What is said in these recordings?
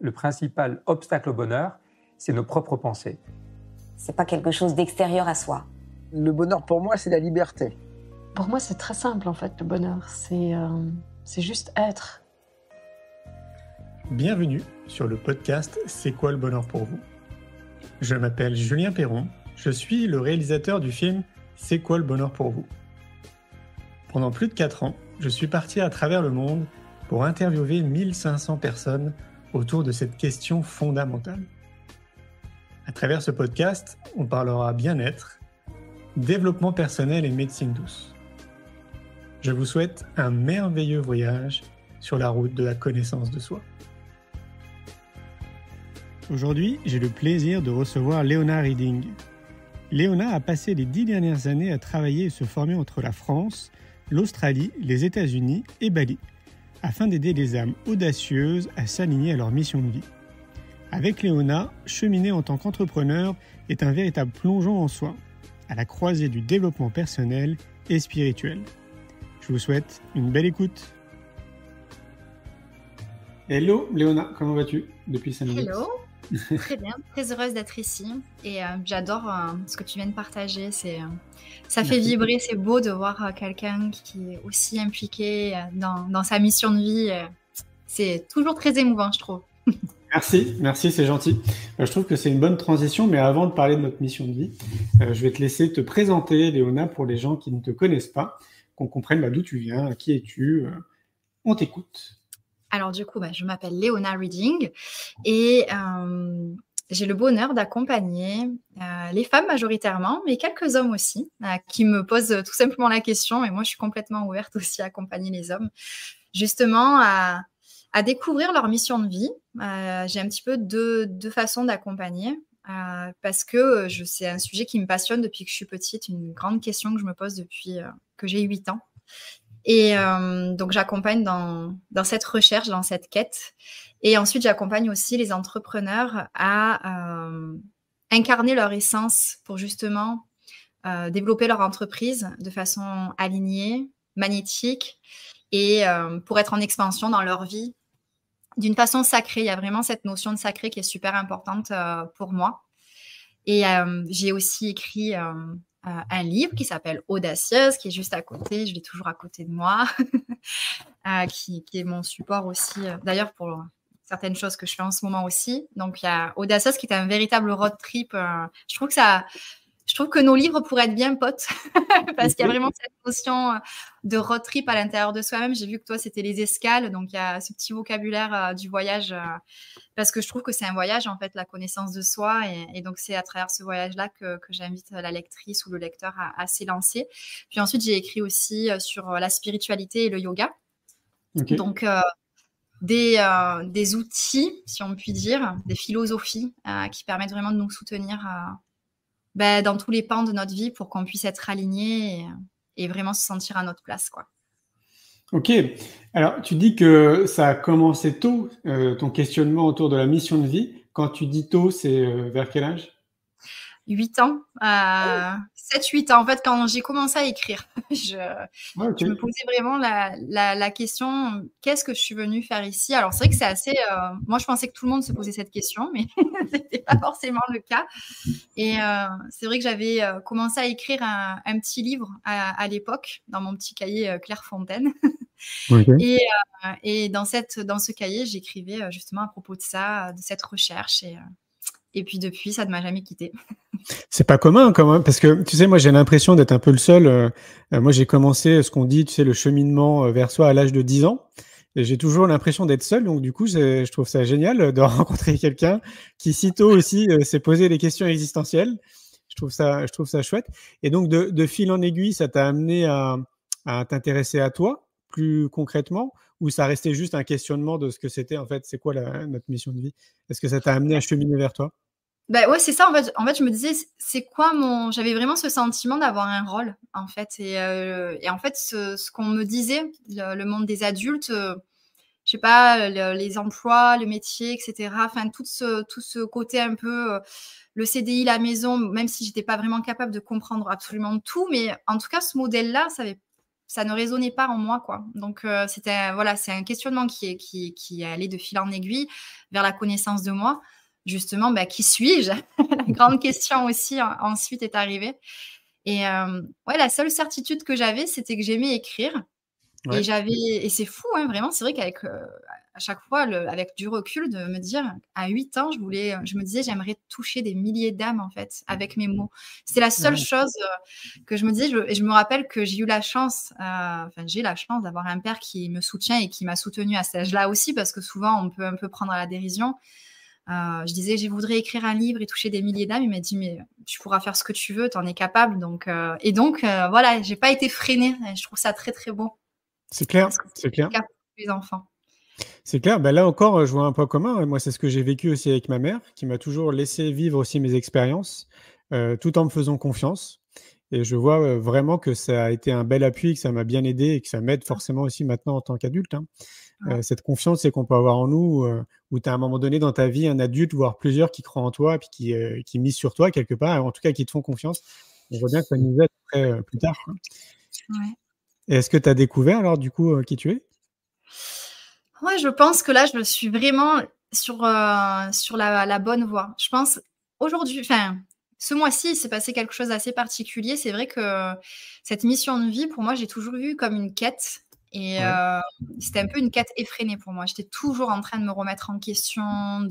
le principal obstacle au bonheur, c'est nos propres pensées. C'est pas quelque chose d'extérieur à soi. Le bonheur pour moi, c'est la liberté. Pour moi, c'est très simple en fait, le bonheur. C'est juste être. Bienvenue sur le podcast C'est quoi le bonheur pour vous? Je m'appelle Julien Perron, je suis le réalisateur du film C'est quoi le bonheur pour vous? Pendant plus de 4 ans, je suis parti à travers le monde pour interviewer 1500 personnes autour de cette question fondamentale. À travers ce podcast, on parlera bien-être, développement personnel et médecine douce. Je vous souhaite un merveilleux voyage sur la route de la connaissance de soi. Aujourd'hui, j'ai le plaisir de recevoir Léona Reading. Léona a passé les 10 dernières années à travailler et se former entre la France, l'Australie, les États-Unis et Bali, afin d'aider les âmes audacieuses à s'aligner à leur mission de vie. Avec Léona, cheminer en tant qu'entrepreneur est un véritable plongeon en soi, à la croisée du développement personnel et spirituel. Je vous souhaite une belle écoute. Hello Léona, comment vas-tu depuis 5 minutes? Hello, très bien, très heureuse d'être ici et j'adore ce que tu viens de partager. Ça fait vibrer, c'est beau de voir quelqu'un qui est aussi impliqué dans sa mission de vie. C'est toujours très émouvant, je trouve. Merci, c'est gentil. Je trouve que c'est une bonne transition, mais avant de parler de notre mission de vie, je vais te laisser te présenter, Léona, pour les gens qui ne te connaissent pas, qu'on comprenne d'où tu viens, qui es-tu, on t'écoute. Alors du coup, je m'appelle Léona Reading et j'ai le bonheur d'accompagner les femmes majoritairement, mais quelques hommes aussi, qui me posent tout simplement la question, et moi je suis complètement ouverte aussi à accompagner les hommes, justement à découvrir leur mission de vie. J'ai un petit peu deux façons d'accompagner, parce que c'est un sujet qui me passionne depuis que je suis petite, une grande question que je me pose depuis que j'ai 8 ans. Et donc, j'accompagne dans cette recherche, dans cette quête. Et ensuite, j'accompagne aussi les entrepreneurs à incarner leur essence pour justement développer leur entreprise de façon alignée, magnétique et pour être en expansion dans leur vie d'une façon sacrée. Il y a vraiment cette notion de sacré qui est super importante pour moi. Et j'ai aussi écrit un livre qui s'appelle Audacieuse, qui est juste à côté, je l'ai toujours à côté de moi, qui est mon support aussi, d'ailleurs pour certaines choses que je fais en ce moment aussi. Donc il y a Audacieuse qui est un véritable road trip. Je trouve que nos livres pourraient être bien potes parce qu'il y a vraiment cette notion de road trip à l'intérieur de soi-même. J'ai vu que toi, c'était les escales. Donc, il y a ce petit vocabulaire du voyage parce que je trouve que c'est un voyage, en fait, la connaissance de soi. Et donc, c'est à travers ce voyage-là que j'invite la lectrice ou le lecteur à s'élancer. Puis ensuite, j'ai écrit aussi sur la spiritualité et le yoga. Okay. Donc, des outils, si on peut dire, des philosophies qui permettent vraiment de nous soutenir dans tous les pans de notre vie pour qu'on puisse être aligné et vraiment se sentir à notre place, quoi. Ok. Alors, tu dis que ça a commencé tôt, ton questionnement autour de la mission de vie. Quand tu dis tôt, c'est vers quel âge? 8 ans. 7-8 ans. En fait, quand j'ai commencé à écrire, je me posais vraiment la question, qu'est-ce que je suis venue faire ici? Alors, c'est vrai que c'est assez... moi, je pensais que tout le monde se posait cette question, mais c'était pas forcément le cas. Et c'est vrai que j'avais commencé à écrire un petit livre à l'époque, dans mon petit cahier Clairefontaine. Okay. Et dans ce cahier, j'écrivais justement à propos de ça, de cette recherche. Et puis depuis, ça ne m'a jamais quitté. C'est pas commun quand même, parce que tu sais, moi j'ai l'impression d'être un peu le seul. Moi j'ai commencé ce qu'on dit, tu sais, le cheminement vers soi à l'âge de 10 ans. Et j'ai toujours l'impression d'être seul, donc du coup, je trouve ça génial de rencontrer quelqu'un qui si tôt aussi s'est posé des questions existentielles. Je trouve ça chouette. Et donc de fil en aiguille, ça t'a amené à t'intéresser à toi plus concrètement, ou ça restait juste un questionnement de ce que c'était en fait, c'est quoi notre mission de vie? Est-ce que ça t'a amené à cheminer vers toi? Ouais, c'est ça. En fait, je me disais, c'est quoi j'avais vraiment ce sentiment d'avoir un rôle, en fait. Et en fait, ce qu'on me disait, le monde des adultes, je sais pas, les emplois, le métier, etc. Enfin, tout ce côté un peu, le CDI, la maison, même si j'étais pas vraiment capable de comprendre absolument tout. Mais en tout cas, ce modèle-là, ça avait ça ne résonnait pas en moi, quoi. Donc, c'est un questionnement qui est allé de fil en aiguille vers la connaissance de moi. Justement, qui suis-je? La grande question aussi, ensuite est arrivée. Et la seule certitude que j'avais, c'était que j'aimais écrire. Ouais. Et c'est fou, hein, vraiment, c'est vrai qu'avec à chaque fois, avec du recul, de me dire, à 8 ans, je me disais, j'aimerais toucher des milliers d'âmes, en fait, avec mes mots. C'est la seule chose que je me disais, et je me rappelle que j'ai la chance d'avoir un père qui me soutient et qui m'a soutenue à cet âge-là aussi, parce que souvent, on peut un peu prendre à la dérision. Je disais, je voudrais écrire un livre et toucher des milliers d'âmes. Il m'a dit, mais tu pourras faire ce que tu veux, tu en es capable. Donc, voilà, j'ai pas été freinée. Et je trouve ça très, très beau. C'est clair, Parce que c'est clair. le cas pour les enfants. C'est clair. Là encore, je vois un point commun. Moi, c'est ce que j'ai vécu aussi avec ma mère, qui m'a toujours laissé vivre aussi mes expériences, tout en me faisant confiance. Et je vois vraiment que ça a été un bel appui, que ça m'a bien aidé et que ça m'aide forcément aussi maintenant en tant qu'adulte. Cette confiance, c'est qu'on peut avoir en nous, où tu as à un moment donné dans ta vie un adulte, voire plusieurs qui croient en toi, puis qui misent sur toi quelque part, en tout cas qui te font confiance. On voit bien que ça nous aide après, plus tard. Ouais. Et est-ce que tu as découvert alors du coup qui tu es? Ouais, je pense que là, je suis vraiment sur la bonne voie. Je pense aujourd'hui, ce mois-ci, il s'est passé quelque chose d'assez particulier. C'est vrai que cette mission de vie, pour moi, j'ai toujours vu comme une quête. Et c'était un peu une quête effrénée pour moi. J'étais toujours en train de me remettre en question,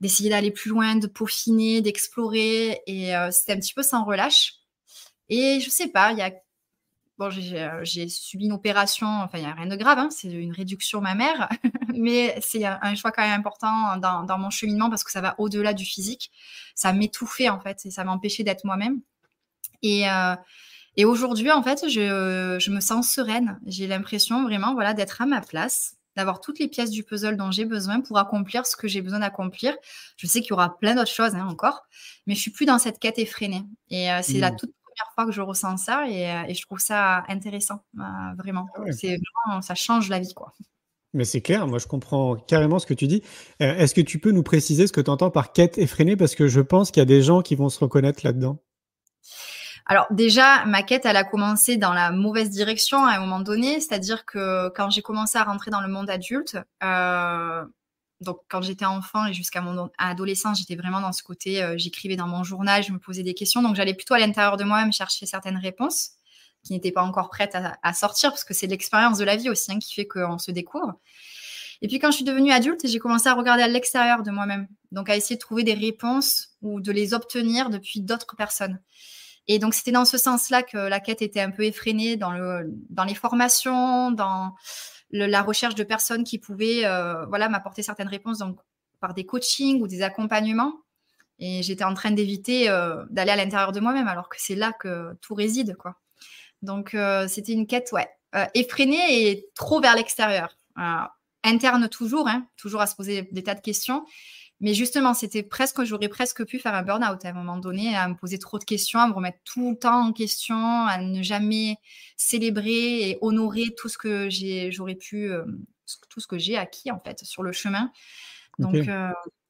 d'essayer d'aller plus loin, de peaufiner, d'explorer. Et c'était un petit peu sans relâche. Et je sais pas, j'ai subi une opération, enfin, il n'y a rien de grave, hein, c'est une réduction mammaire, mais c'est un choix quand même important dans mon cheminement parce que ça va au-delà du physique. Ça m'étouffait, en fait, et ça m'empêchait d'être moi-même. Et aujourd'hui, en fait, je me sens sereine. J'ai l'impression vraiment, voilà, d'être à ma place, d'avoir toutes les pièces du puzzle dont j'ai besoin pour accomplir ce que j'ai besoin d'accomplir. Je sais qu'il y aura plein d'autres choses, hein, encore, mais je suis plus dans cette quête effrénée. Et c'est la toute première fois que je ressens ça et je trouve ça intéressant, vraiment. Ah ouais. C'est vraiment, ça change la vie, quoi. Mais c'est clair, moi je comprends carrément ce que tu dis. Est-ce que tu peux nous préciser ce que tu entends par quête effrénée? Parce que je pense qu'il y a des gens qui vont se reconnaître là-dedans. Alors déjà, ma quête, elle a commencé dans la mauvaise direction à un moment donné, c'est-à-dire que quand j'ai commencé à rentrer dans le monde adulte, donc quand j'étais enfant et jusqu'à mon adolescence, j'étais vraiment dans ce côté, j'écrivais dans mon journal, je me posais des questions, donc j'allais plutôt à l'intérieur de moi-même chercher certaines réponses qui n'étaient pas encore prêtes à sortir, parce que c'est l'expérience de la vie aussi, hein, qui fait qu'on se découvre. Et puis quand je suis devenue adulte, j'ai commencé à regarder à l'extérieur de moi-même, donc à essayer de trouver des réponses ou de les obtenir depuis d'autres personnes. Et donc, c'était dans ce sens-là que la quête était un peu effrénée dans les formations, dans la recherche de personnes qui pouvaient m'apporter certaines réponses, donc par des coachings ou des accompagnements. Et j'étais en train d'éviter d'aller à l'intérieur de moi-même, alors que c'est là que tout réside, quoi. Donc, c'était une quête effrénée et trop vers l'extérieur. Interne toujours, hein, toujours à se poser des tas de questions. Mais justement, j'aurais presque pu faire un burn-out à un moment donné, à me poser trop de questions, à me remettre tout le temps en question, à ne jamais célébrer et honorer tout ce que tout ce que j'ai acquis, en fait, sur le chemin. Donc, Ok.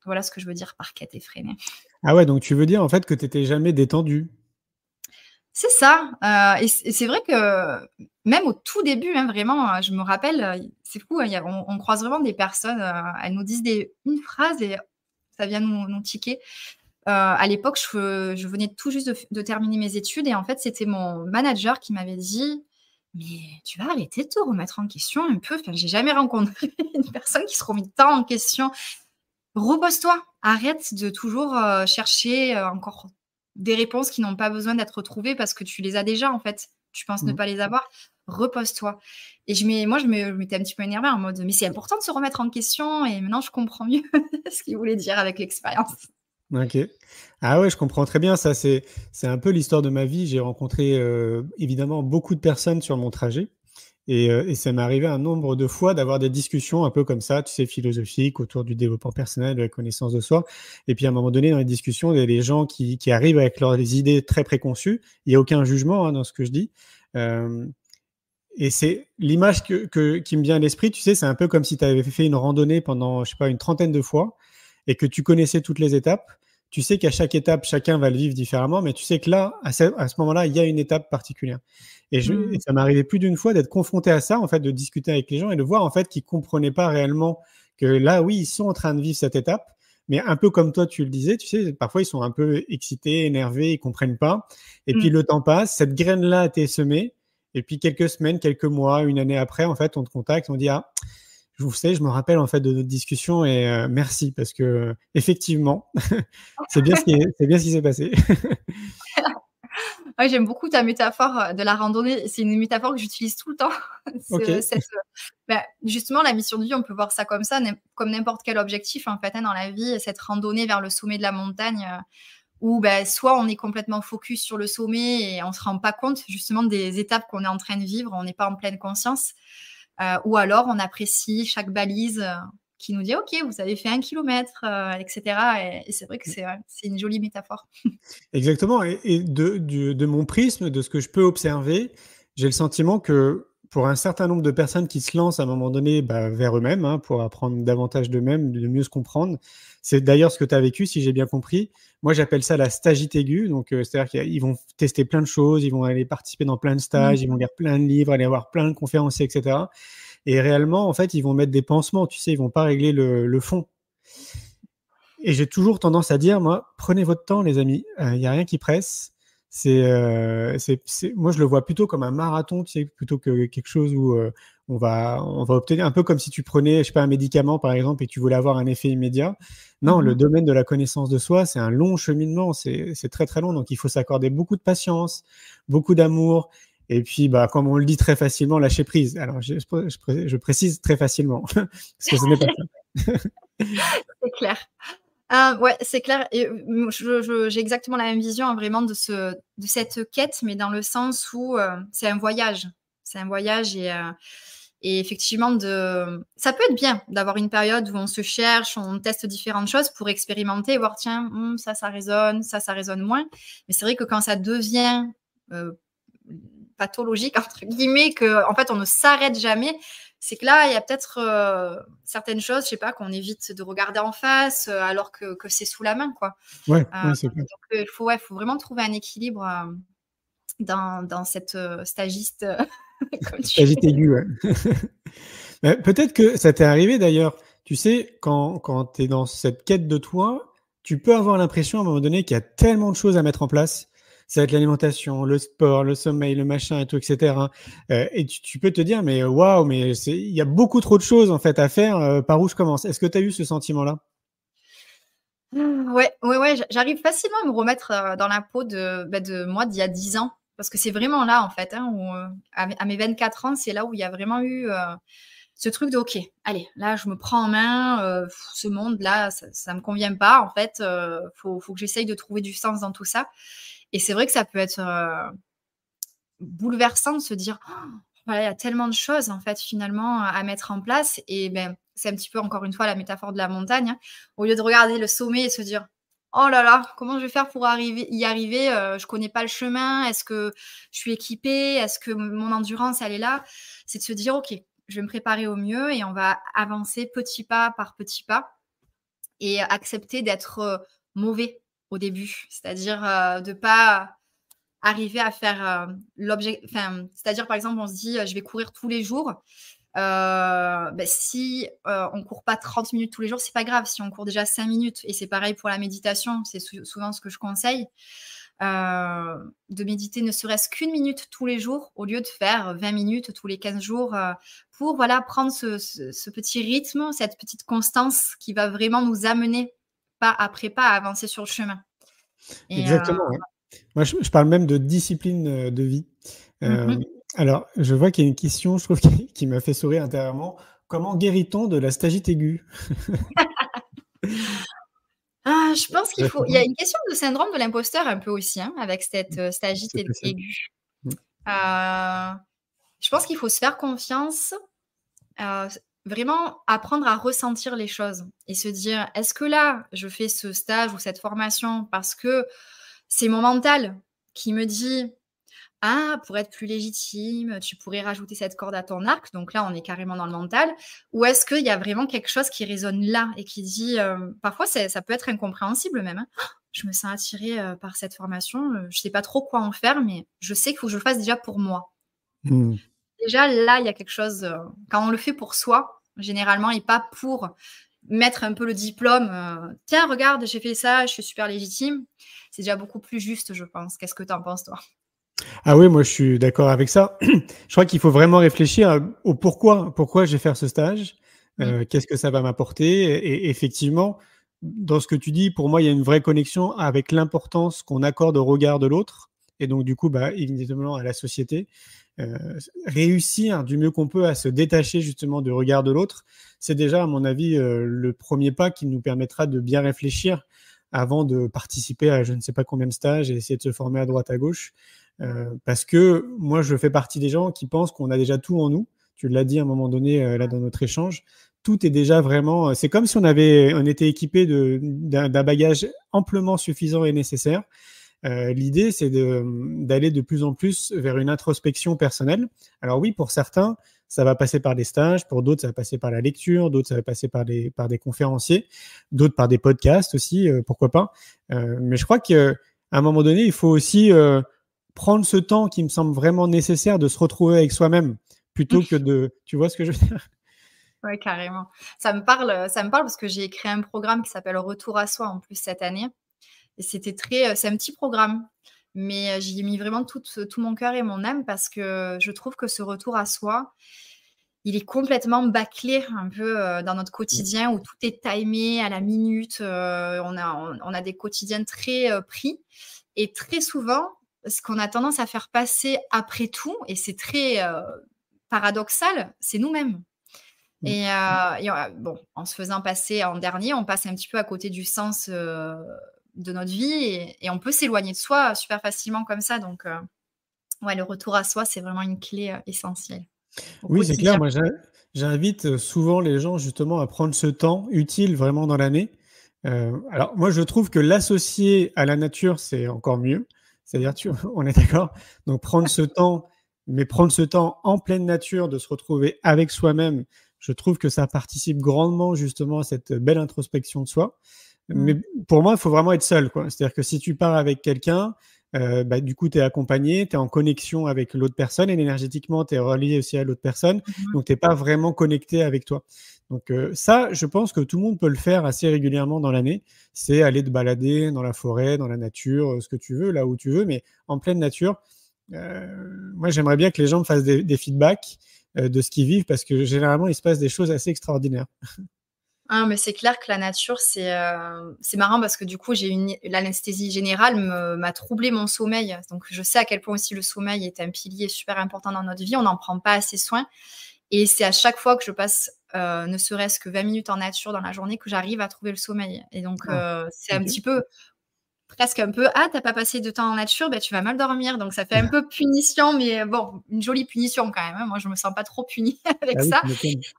voilà ce que je veux dire par quête effrénée. Ah ouais, donc tu veux dire en fait que tu n'étais jamais détendu. C'est ça. Et c'est vrai que même au tout début, hein, vraiment, je me rappelle, c'est fou, hein, on croise vraiment des personnes, elles nous disent une phrase et ça vient nous tiquer. À l'époque, je venais tout juste de terminer mes études et en fait, c'était mon manager qui m'avait dit: «Mais tu vas arrêter de te remettre en question un peu? Enfin, j'ai jamais rencontré une personne qui se remet tant en question. Repose-toi, arrête de toujours chercher encore des réponses qui n'ont pas besoin d'être trouvées parce que tu les as déjà en fait. Tu penses ne pas les avoir. Repose-toi». Et je m'étais un petit peu énervée en mode: «Mais c'est important de se remettre en question» et maintenant je comprends mieux ce qu'il voulait dire avec l'expérience. Ok. Ah ouais, je comprends très bien. Ça, c'est un peu l'histoire de ma vie. J'ai rencontré évidemment beaucoup de personnes sur mon trajet. Et ça m'est arrivé un nombre de fois d'avoir des discussions un peu comme ça, tu sais, philosophiques, autour du développement personnel, de la connaissance de soi. Et puis à un moment donné, dans les discussions, il y a des gens qui arrivent avec leurs idées très préconçues. Il n'y a aucun jugement dans ce que je dis. Et c'est l'image qui me vient à l'esprit, tu sais, c'est un peu comme si tu avais fait une randonnée pendant, je sais pas, une trentaine de fois et que tu connaissais toutes les étapes. tu sais qu'à chaque étape, chacun va le vivre différemment, mais tu sais que là, à ce moment-là, il y a une étape particulière. Et ça m'est arrivé plus d'une fois d'être confronté à ça, en fait, de discuter avec les gens et de voir, en fait, qu'ils comprenaient pas réellement que là, oui, ils sont en train de vivre cette étape, mais un peu comme toi, tu le disais, tu sais, parfois, ils sont un peu excités, énervés, ils comprennent pas. Et puis, le temps passe, cette graine-là a été semée, et puis quelques semaines, quelques mois, une année après, en fait, on te contacte, on dit, ah, vous savez, je me rappelle en fait de notre discussion et merci parce que effectivement, c'est bien ce qui s'est passé. Ouais, j'aime beaucoup ta métaphore de la randonnée. C'est une métaphore que j'utilise tout le temps. Ok. Justement, la mission de vie, on peut voir ça comme ça, comme n'importe quel objectif en fait dans la vie, cette randonnée vers le sommet de la montagne où soit on est complètement focus sur le sommet et on se rend pas compte justement des étapes qu'on est en train de vivre, on n'est pas en pleine conscience. Ou alors, on apprécie chaque balise qui nous dit « Ok, vous avez fait 1 kilomètre, etc. » Et c'est vrai que c'est une jolie métaphore. Exactement. Et de mon prisme, de ce que je peux observer, j'ai le sentiment que pour un certain nombre de personnes qui se lancent à un moment donné vers eux-mêmes, pour apprendre davantage d'eux-mêmes, de mieux se comprendre, c'est d'ailleurs ce que tu as vécu, si j'ai bien compris. Moi, j'appelle ça la stagite aiguë. Donc, c'est-à-dire qu'ils vont tester plein de choses, ils vont aller participer dans plein de stages, ils vont lire plein de livres, aller voir plein de conférenciers, etc. Et réellement, en fait, ils vont mettre des pansements, tu sais, ils vont pas régler le fond. Et j'ai toujours tendance à dire, moi, prenez votre temps, les amis. Il n'y a rien qui presse. Moi, je le vois plutôt comme un marathon, tu sais, plutôt que quelque chose où on va obtenir, un peu comme si tu prenais, je sais pas, un médicament, par exemple, et que tu voulais avoir un effet immédiat. Non, le domaine de la connaissance de soi, c'est un long cheminement, c'est très, très long. Donc, il faut s'accorder beaucoup de patience, beaucoup d'amour. Et puis, comme on le dit très facilement, lâcher prise. Alors, je précise très facilement, parce que ce n'est pas ça. C'est clair. Ouais, c'est clair. Et j'ai exactement la même vision vraiment de cette quête, mais dans le sens où c'est un voyage. C'est un voyage et effectivement, ça peut être bien d'avoir une période où on se cherche, on teste différentes choses pour expérimenter et voir, tiens, ça résonne, ça résonne moins. Mais c'est vrai que quand ça devient pathologique, entre guillemets, qu'en fait, on ne s'arrête jamais, c'est que là, il y a peut-être certaines choses, je sais pas, qu'on évite de regarder en face alors que c'est sous la main, quoi. Ouais, c'est clair. Donc, il faut vraiment trouver un équilibre dans cette stagiste. Stagite aiguë, ouais. Peut-être que ça t'est arrivé d'ailleurs. Tu sais, quand tu es dans cette quête de toi, tu peux avoir l'impression à un moment donné qu'il y a tellement de choses à mettre en place. Ça va être l'alimentation, le sport, le sommeil, le machin et tout, etc. Et tu peux te dire, mais waouh, mais il y a beaucoup trop de choses en fait à faire. Par où je commence? Est-ce que tu as eu ce sentiment-là? Ouais, j'arrive facilement à me remettre dans la peau de moi d'il y a 10 ans. Parce que c'est vraiment là, en fait, où, à mes 24 ans, c'est là où il y a vraiment eu ce truc de « Ok, allez, là, je me prends en main, ce monde-là, ça me convient pas, en fait, faut que j'essaye de trouver du sens dans tout ça. » Et c'est vrai que ça peut être bouleversant de se dire « Voilà, il y a tellement de choses, en fait, finalement, à mettre en place. » Et c'est un petit peu, encore une fois, la métaphore de la montagne. Au lieu de regarder le sommet et se dire « Oh là là, comment je vais faire pour y arriver? Je connais pas le chemin. Est-ce que je suis équipée? Est-ce que mon endurance, elle est là ?» C'est de se dire « Ok, je vais me préparer au mieux et on va avancer petit pas par petit pas et accepter d'être mauvais au début. » C'est-à-dire de pas arriver à faire c'est-à-dire, par exemple, on se dit « Je vais courir tous les jours. » Si on court pas 30 minutes tous les jours, c'est pas grave si on court déjà 5 minutes. Et c'est pareil pour la méditation, c'est souvent ce que je conseille, de méditer ne serait-ce qu'1 minute tous les jours au lieu de faire 20 minutes tous les 15 jours pour prendre ce petit rythme, cette petite constance qui va vraiment nous amener pas après pas à avancer sur le chemin. Exactement, ouais. Moi, je parle même de discipline de vie. Alors, je vois qu'il y a une question, je trouve, qui m'a fait sourire intérieurement. Comment guérit-on de la stagite aiguë? Je pense qu'il y a une question de syndrome de l'imposteur un peu aussi, avec cette stagite aiguë. Je pense qu'il faut se faire confiance, vraiment apprendre à ressentir les choses et se dire, est-ce que là, je fais ce stage ou cette formation parce que c'est mon mental qui me dit « Ah, pour être plus légitime, tu pourrais rajouter cette corde à ton arc. » Donc là, on est carrément dans le mental. Ou est-ce qu'il y a vraiment quelque chose qui résonne là et qui dit… parfois, ça peut être incompréhensible même. je me sens attirée par cette formation. Je ne sais pas trop quoi en faire, mais je sais qu'il faut que je le fasse déjà pour moi. Mmh. Déjà, là, il y a quelque chose, quand on le fait pour soi, généralement, et pas pour mettre un peu le diplôme, tiens, regarde, j'ai fait ça, je suis super légitime. C'est déjà beaucoup plus juste, je pense. Qu'est-ce que tu en penses, toi? Ah oui, moi je suis d'accord avec ça. Je crois qu'il faut vraiment réfléchir au pourquoi je vais faire ce stage, qu'est-ce que ça va m'apporter. Et effectivement, dans ce que tu dis, pour moi, il y a une vraie connexion avec l'importance qu'on accorde au regard de l'autre, et donc du coup, évidemment, à la société. Réussir du mieux qu'on peut à se détacher justement du regard de l'autre, c'est déjà, à mon avis, le premier pas qui nous permettra de bien réfléchir avant de participer à je ne sais pas combien de stages et essayer de se former à droite à gauche. Parce que moi, je fais partie des gens qui pensent qu'on a déjà tout en nous. Tu l'as dit à un moment donné là dans notre échange. Tout est déjà vraiment. C'est comme si on était équipé d'un bagage amplement suffisant et nécessaire. L'idée, c'est d'aller de plus en plus vers une introspection personnelle. Alors oui, pour certains, ça va passer par des stages, pour d'autres, ça va passer par la lecture, d'autres, ça va passer par des conférenciers, d'autres par des podcasts aussi, pourquoi pas. Mais je crois qu'à un moment donné, il faut aussi prendre ce temps qui me semble vraiment nécessaire de se retrouver avec soi-même, plutôt que de... Tu vois ce que je veux dire? Oui, carrément. Ça me parle parce que j'ai créé un programme qui s'appelle Retour à soi en plus cette année. Et c'est un petit programme, mais j'y ai mis vraiment tout mon cœur et mon âme parce que je trouve que ce retour à soi, il est complètement bâclé un peu dans notre quotidien où tout est timé à la minute. On a des quotidiens très pris et très souvent, ce qu'on a tendance à faire passer après tout, et c'est très paradoxal, c'est nous-mêmes. Et bon, en se faisant passer en dernier, on passe un petit peu à côté du sens de notre vie et on peut s'éloigner de soi super facilement comme ça. Donc, ouais, le retour à soi, c'est vraiment une clé essentielle au Oui, c'est clair. quotidien. Moi, j'invite souvent les gens justement à prendre ce temps utile vraiment dans l'année. Alors, moi, je trouve que l'associer à la nature, c'est encore mieux. C'est-à-dire, on est d'accord? Donc, prendre ce temps, mais prendre ce temps en pleine nature, de se retrouver avec soi-même, je trouve que ça participe grandement justement à cette belle introspection de soi. Mais pour moi, il faut vraiment être seul, quoi. C'est-à-dire que si tu pars avec quelqu'un, du coup, tu es accompagné, tu es en connexion avec l'autre personne, et énergétiquement, tu es relié aussi à l'autre personne, donc tu n'es pas vraiment connecté avec toi. Donc ça, je pense que tout le monde peut le faire assez régulièrement dans l'année, c'est aller te balader dans la forêt, dans la nature, ce que tu veux, là où tu veux, mais en pleine nature. Moi, j'aimerais bien que les gens me fassent des feedbacks de ce qu'ils vivent, parce que généralement, il se passe des choses assez extraordinaires. Ah, mais c'est clair que la nature, c'est marrant parce que du coup, l'anesthésie générale m'a troublé mon sommeil. Donc, je sais à quel point aussi le sommeil est un pilier super important dans notre vie. On n'en prend pas assez soin. Et c'est à chaque fois que je passe ne serait-ce que 20 minutes en nature dans la journée que j'arrive à trouver le sommeil. Et donc, c'est un petit peu, presque un peu, t'as pas passé de temps en nature, tu vas mal dormir. Donc, ça fait un peu punition, mais bon, une jolie punition quand même. Hein. Moi, je me sens pas trop punie avec ça.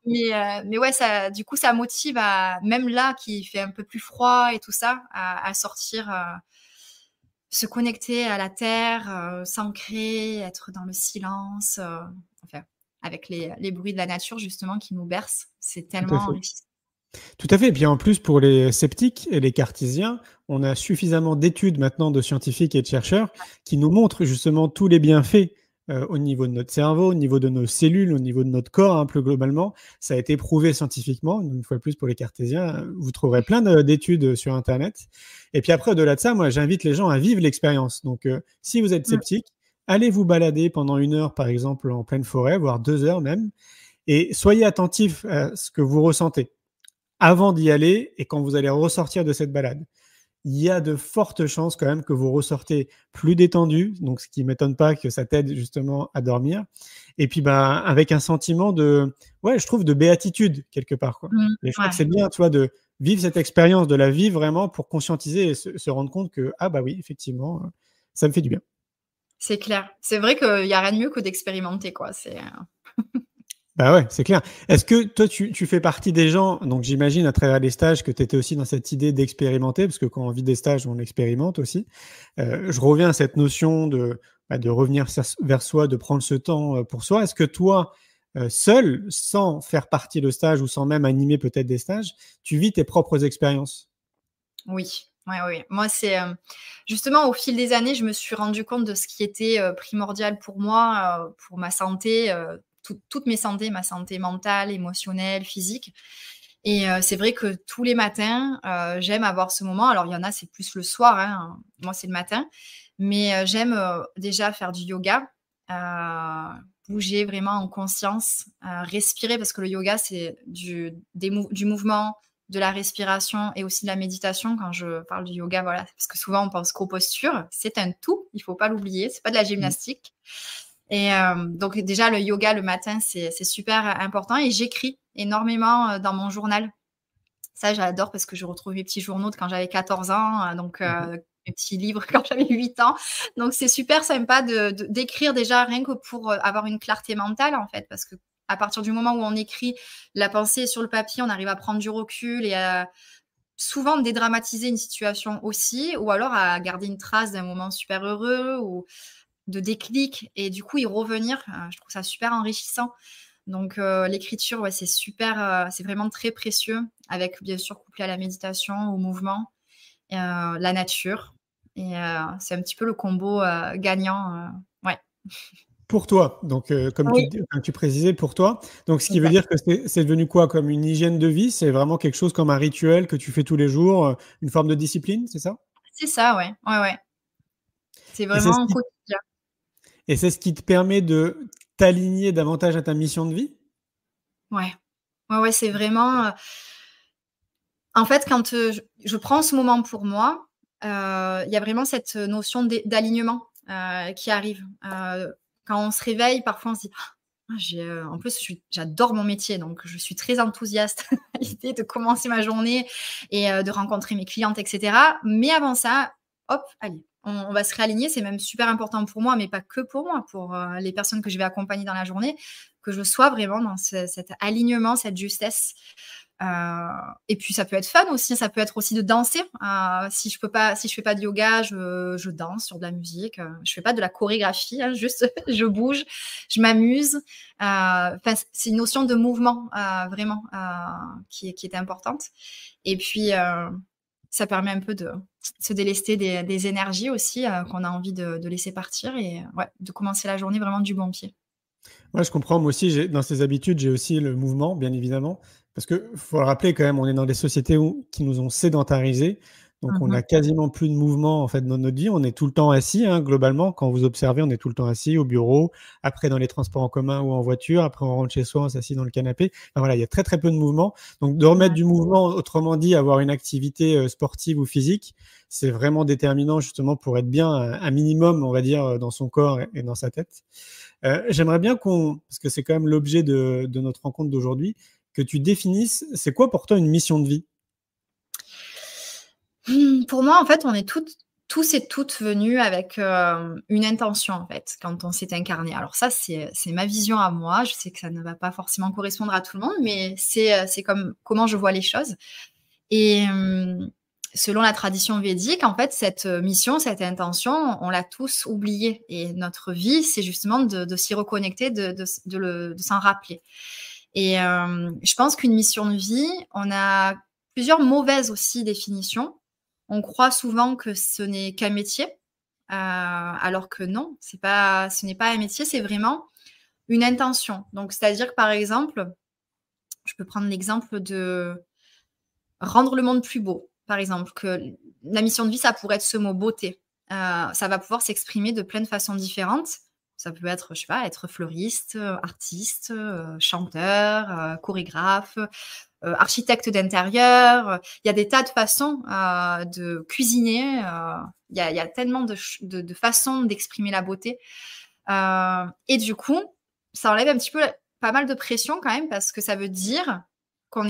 Mais ouais, du coup, ça motive même là, qui fait un peu plus froid et tout ça, à sortir, se connecter à la terre, s'ancrer, être dans le silence, enfin, avec les bruits de la nature, justement, qui nous bercent. C'est tellement enrichissant. Tout à fait. Et puis en plus, pour les sceptiques et les cartésiens, on a suffisamment d'études maintenant de scientifiques et de chercheurs qui nous montrent justement tous les bienfaits au niveau de notre cerveau, au niveau de nos cellules, au niveau de notre corps, plus globalement. Ça a été prouvé scientifiquement. Une fois de plus, pour les cartésiens, vous trouverez plein d'études sur Internet. Et puis après, au-delà de ça, moi, j'invite les gens à vivre l'expérience. Donc, si vous êtes sceptique, allez vous balader pendant 1 heure, par exemple, en pleine forêt, voire 2 heures même, et soyez attentif à ce que vous ressentez avant d'y aller et quand vous allez ressortir de cette balade. Il y a de fortes chances quand même que vous ressortez plus détendu, donc ce qui ne m'étonne pas que ça t'aide justement à dormir. Et puis avec un sentiment je trouve de béatitude quelque part, quoi. Et je crois que c'est bien, tu vois, de vivre cette expérience, de la vivre vraiment pour conscientiser et se rendre compte que oui, effectivement, ça me fait du bien. C'est clair. C'est vrai qu'il n'y a rien de mieux que d'expérimenter, quoi. Ouais, c'est clair. Est-ce que toi, tu fais partie des gens, donc j'imagine à travers les stages que tu étais aussi dans cette idée d'expérimenter, parce que quand on vit des stages, on expérimente aussi. Je reviens à cette notion de revenir vers soi, de prendre ce temps pour soi. Est-ce que toi, seul, sans faire partie de stage ou sans même animer peut-être des stages, tu vis tes propres expériences? Oui, Ouais, oui. Moi, c'est justement au fil des années, je me suis rendu compte de ce qui était primordial pour moi, pour ma santé, toutes mes santé, ma santé mentale, émotionnelle, physique. Et c'est vrai que tous les matins, j'aime avoir ce moment. Alors, il y en a, c'est plus le soir, hein. Moi, c'est le matin. Mais j'aime déjà faire du yoga, bouger vraiment en conscience, respirer, parce que le yoga, c'est du mouvement, de la respiration et aussi de la méditation. Quand je parle du yoga, voilà, parce que souvent, on pense qu'aux postures. C'est un tout, il ne faut pas l'oublier. Ce n'est pas de la gymnastique. Et donc, déjà, le yoga le matin, c'est super important. Et j'écris énormément dans mon journal. Ça, j'adore parce que je retrouve mes petits journaux de quand j'avais 14 ans. Donc, mes petits livres quand j'avais 8 ans. Donc, c'est super sympa d'écrire déjà rien que pour avoir une clarté mentale, en fait. Parce que à partir du moment où on écrit, la pensée est sur le papier, on arrive à prendre du recul et à souvent dédramatiser une situation aussi, ou alors à garder une trace d'un moment super heureux ou de déclic et du coup y revenir. Je trouve ça super enrichissant. Donc l'écriture, ouais, c'est super, c'est vraiment très précieux, avec bien sûr couplé à la méditation, au mouvement, la nature. Et c'est un petit peu le combo gagnant. Ouais. Pour toi, donc comme Oui. tu précisais, pour toi. Donc ce qui veut Exact. dire que c'est devenu quoi? Comme une hygiène de vie? C'est vraiment quelque chose comme un rituel que tu fais tous les jours, une forme de discipline, c'est ça? C'est ça, ouais. Ouais, ouais. C'est Et c'est ce vraiment qui quotidien. et c'est ce qui te permet de t'aligner davantage à ta mission de vie? Ouais. Ouais, ouais, c'est vraiment, en fait, quand, je prends ce moment pour moi, il y a vraiment cette notion d'alignement, qui arrive. Quand on se réveille, parfois on se dit: «Ah, en plus, j'adore mon métier, donc je suis très enthousiaste à l'idée de commencer ma journée et de rencontrer mes clientes et cetera. Mais avant ça, hop, allez, on va se réaligner. C'est même super important pour moi, mais pas que pour moi, pour, les personnes que je vais accompagner dans la journée, que je sois vraiment dans cet alignement, cette justesse. Et puis ça peut être fun aussi, ça peut être aussi de danser. Si je fais pas de yoga, je danse sur de la musique. Je fais pas de la chorégraphie, hein, juste je bouge, je m'amuse. Enfin, c'est une notion de mouvement vraiment qui est importante. Et puis ça permet un peu de se délester des énergies aussi qu'on a envie de laisser partir et ouais, de commencer la journée vraiment du bon pied. Ouais, je comprends. Moi aussi, dans ces habitudes, j'ai aussi le mouvement, bien évidemment. Parce que faut le rappeler quand même, on est dans des sociétés qui nous ont sédentarisés. Donc, on Mmh. a quasiment plus de mouvement en fait dans notre vie. On est tout le temps assis, hein, globalement. Quand vous observez, on est tout le temps assis au bureau, après dans les transports en commun ou en voiture. Après, on rentre chez soi, on s'assied dans le canapé. Enfin, voilà, il y a très très peu de mouvement. Donc, de remettre Ouais. du mouvement, autrement dit, avoir une activité sportive ou physique, c'est vraiment déterminant justement pour être bien un minimum, on va dire, dans son corps et dans sa tête. J'aimerais bien parce que c'est quand même l'objet de notre rencontre d'aujourd'hui, que tu définisses, c'est quoi pour toi une mission de vie? Pour moi, en fait, on est tous et toutes venus avec, une intention, en fait, quand on s'est incarné. Alors ça, c'est ma vision à moi. Je sais que ça ne va pas forcément correspondre à tout le monde, mais c'est comme comment je vois les choses et selon la tradition védique, en fait, cette mission, cette intention, on l'a tous oubliée et notre vie, c'est justement de s'y reconnecter, de s'en rappeler et je pense qu'une mission de vie, on a plusieurs mauvaises aussi définitions. On croit souvent que ce n'est qu'un métier, alors que non, ce n'est pas un métier, c'est vraiment une intention. Donc, c'est-à-dire que, par exemple, je peux prendre l'exemple de rendre le monde plus beau. Par exemple, que la mission de vie, ça pourrait être ce mot beauté. Ça va pouvoir s'exprimer de plein de façons différentes. Ça peut être, je sais pas, être fleuriste, artiste, chanteur, chorégraphe, architecte d'intérieur. Il y a des tas de façons de cuisiner. Il y a tellement de façons d'exprimer la beauté. Et du coup, ça enlève un petit peu pas mal de pression quand même parce que ça veut dire on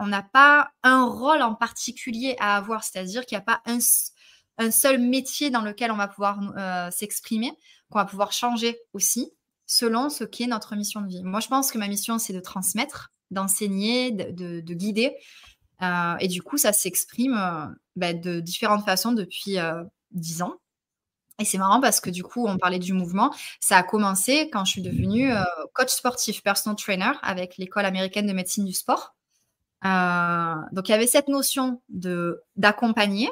n'a pas un rôle en particulier à avoir. C'est-à-dire qu'il n'y a pas un seul métier dans lequel on va pouvoir s'exprimer, qu'on va pouvoir changer aussi selon ce qu'est notre mission de vie. Moi, je pense que ma mission, c'est de transmettre, d'enseigner, de guider. Et du coup, ça s'exprime de différentes façons depuis 10 ans. Et c'est marrant parce que du coup, on parlait du mouvement. Ça a commencé quand je suis devenue coach sportif, personal trainer avec l'École américaine de médecine du sport. Donc, il y avait cette notion d'accompagner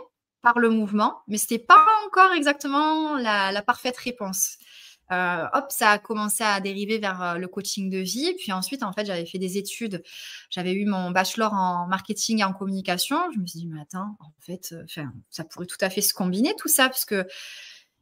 par le mouvement, mais c'était pas encore exactement la parfaite réponse. Hop, ça a commencé à dériver vers le coaching de vie. Puis ensuite, en fait, j'avais fait des études. J'avais eu mon bachelor en marketing et en communication. Je me suis dit, mais attends, en fait, ça pourrait tout à fait se combiner tout ça, parce que...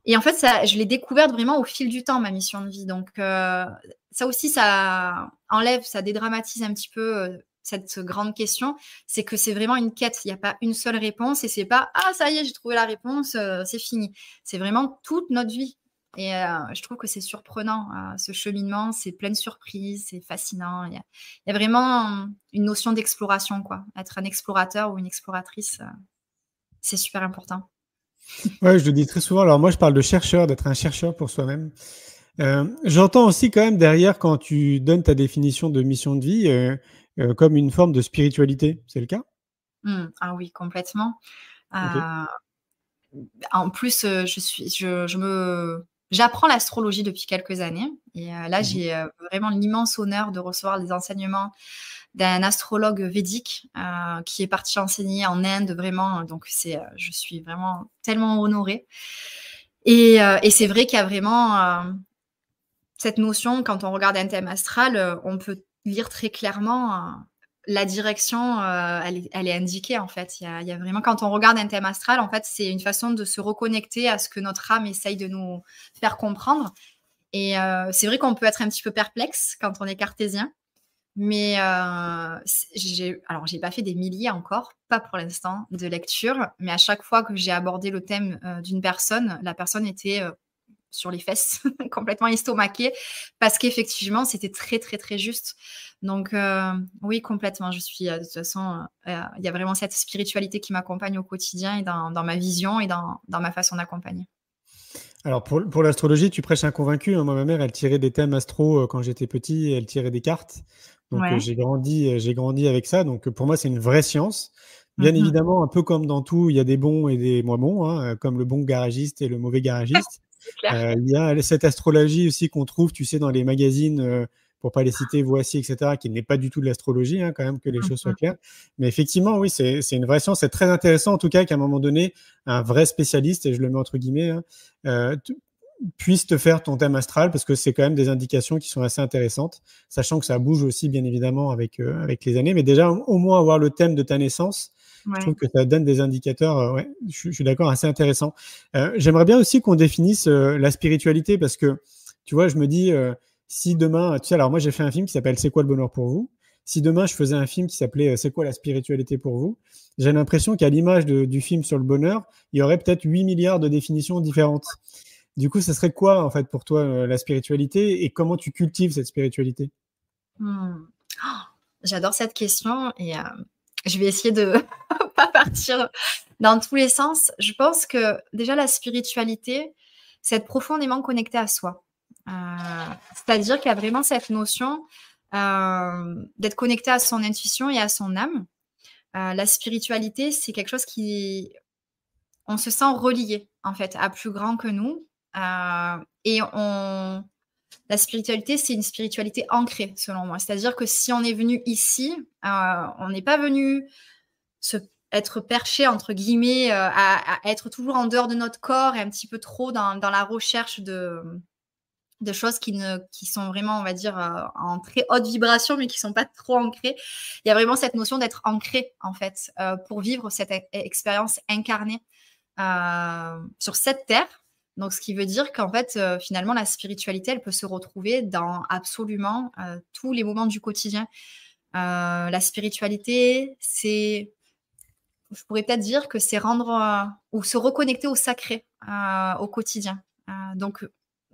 Et en fait, je l'ai découverte vraiment au fil du temps, ma mission de vie. Donc, ça aussi, ça enlève, ça dédramatise un petit peu cette grande question. C'est que c'est vraiment une quête. Il n'y a pas une seule réponse et c'est pas, ah, ça y est, j'ai trouvé la réponse, c'est fini. C'est vraiment toute notre vie. Et je trouve que c'est surprenant, ce cheminement, c'est plein de surprises, c'est fascinant. Il y a vraiment une notion d'exploration, quoi. Être un explorateur ou une exploratrice, c'est super important. Ouais, je le dis très souvent. Alors moi, je parle de chercheur, d'être un chercheur pour soi-même. J'entends aussi quand même derrière, quand tu donnes ta définition de mission de vie, comme une forme de spiritualité. C'est le cas? Ah oui, complètement. Ok. En plus, j'apprends l'astrologie depuis quelques années. Et là, j'ai vraiment l'immense honneur de recevoir les enseignements d'un astrologue védique qui est parti enseigner en Inde, vraiment. Donc, je suis vraiment tellement honorée. Et c'est vrai qu'il y a vraiment cette notion, quand on regarde un thème astral, on peut lire très clairement la direction, elle est indiquée, en fait. Il y a vraiment, quand on regarde un thème astral, en fait, c'est une façon de se reconnecter à ce que notre âme essaye de nous faire comprendre. Et c'est vrai qu'on peut être un petit peu perplexe quand on est cartésien. Mais j'ai pas fait des milliers encore, pas pour l'instant, de lectures. Mais à chaque fois que j'ai abordé le thème d'une personne, la personne était sur les fesses, complètement estomaquée, parce qu'effectivement, c'était très, très, très juste. Donc, oui, complètement. Je suis, de toute façon, il y a vraiment cette spiritualité qui m'accompagne au quotidien et dans ma vision et dans ma façon d'accompagner. Alors pour l'astrologie, tu prêches un convaincu, hein. Moi, ma mère, elle tirait des thèmes astro quand j'étais petit, elle tirait des cartes. Donc Ouais. j'ai grandi avec ça. Donc pour moi, c'est une vraie science. Bien évidemment, un peu comme dans tout, il y a des bons et des moins bons, hein, comme le bon garagiste et le mauvais garagiste. C'est clair. Il y a cette astrologie aussi qu'on trouve, tu sais, dans les magazines, pour pas les citer, Voici, etc., qui n'est pas du tout de l'astrologie, hein, quand même, que les choses soient claires. Mais effectivement, oui, c'est une vraie science. C'est très intéressant, en tout cas, qu'à un moment donné, un vrai spécialiste, et je le mets entre guillemets, hein, puisse te faire ton thème astral, parce que c'est quand même des indications qui sont assez intéressantes, sachant que ça bouge aussi, bien évidemment, avec les années. Mais déjà, au moins avoir le thème de ta naissance, je trouve que ça donne des indicateurs, ouais, je suis d'accord, assez intéressants. J'aimerais bien aussi qu'on définisse la spiritualité, parce que, tu vois, je me dis, si demain, tu sais, alors moi j'ai fait un film qui s'appelle C'est quoi le bonheur pour vous? Si demain je faisais un film qui s'appelait C'est quoi la spiritualité pour vous? J'ai l'impression qu'à l'image du film sur le bonheur, il y aurait peut-être 8 milliards de définitions différentes. Du coup, ça serait quoi, en fait, pour toi, la spiritualité, et comment tu cultives cette spiritualité? J'adore cette question et je vais essayer de pas partir dans tous les sens. Je pense que déjà la spiritualité, c'est être profondément connecté à soi. C'est-à-dire qu'il y a vraiment cette notion d'être connecté à son intuition et à son âme. La spiritualité, c'est quelque chose on se sent relié, en fait, à plus grand que nous. Et la spiritualité, c'est une spiritualité ancrée, selon moi. C'est-à-dire que si on est venu ici, on n'est pas venu être perché, entre guillemets, à être toujours en dehors de notre corps et un petit peu trop dans la recherche de choses qui sont vraiment, on va dire, en très haute vibration, mais qui ne sont pas trop ancrées. Il y a vraiment cette notion d'être ancré, en fait, pour vivre cette expérience incarnée sur cette terre. Donc, ce qui veut dire qu'en fait, finalement, la spiritualité, elle peut se retrouver dans absolument tous les moments du quotidien. La spiritualité, je pourrais peut-être dire que c'est rendre ou se reconnecter au sacré au quotidien. Donc,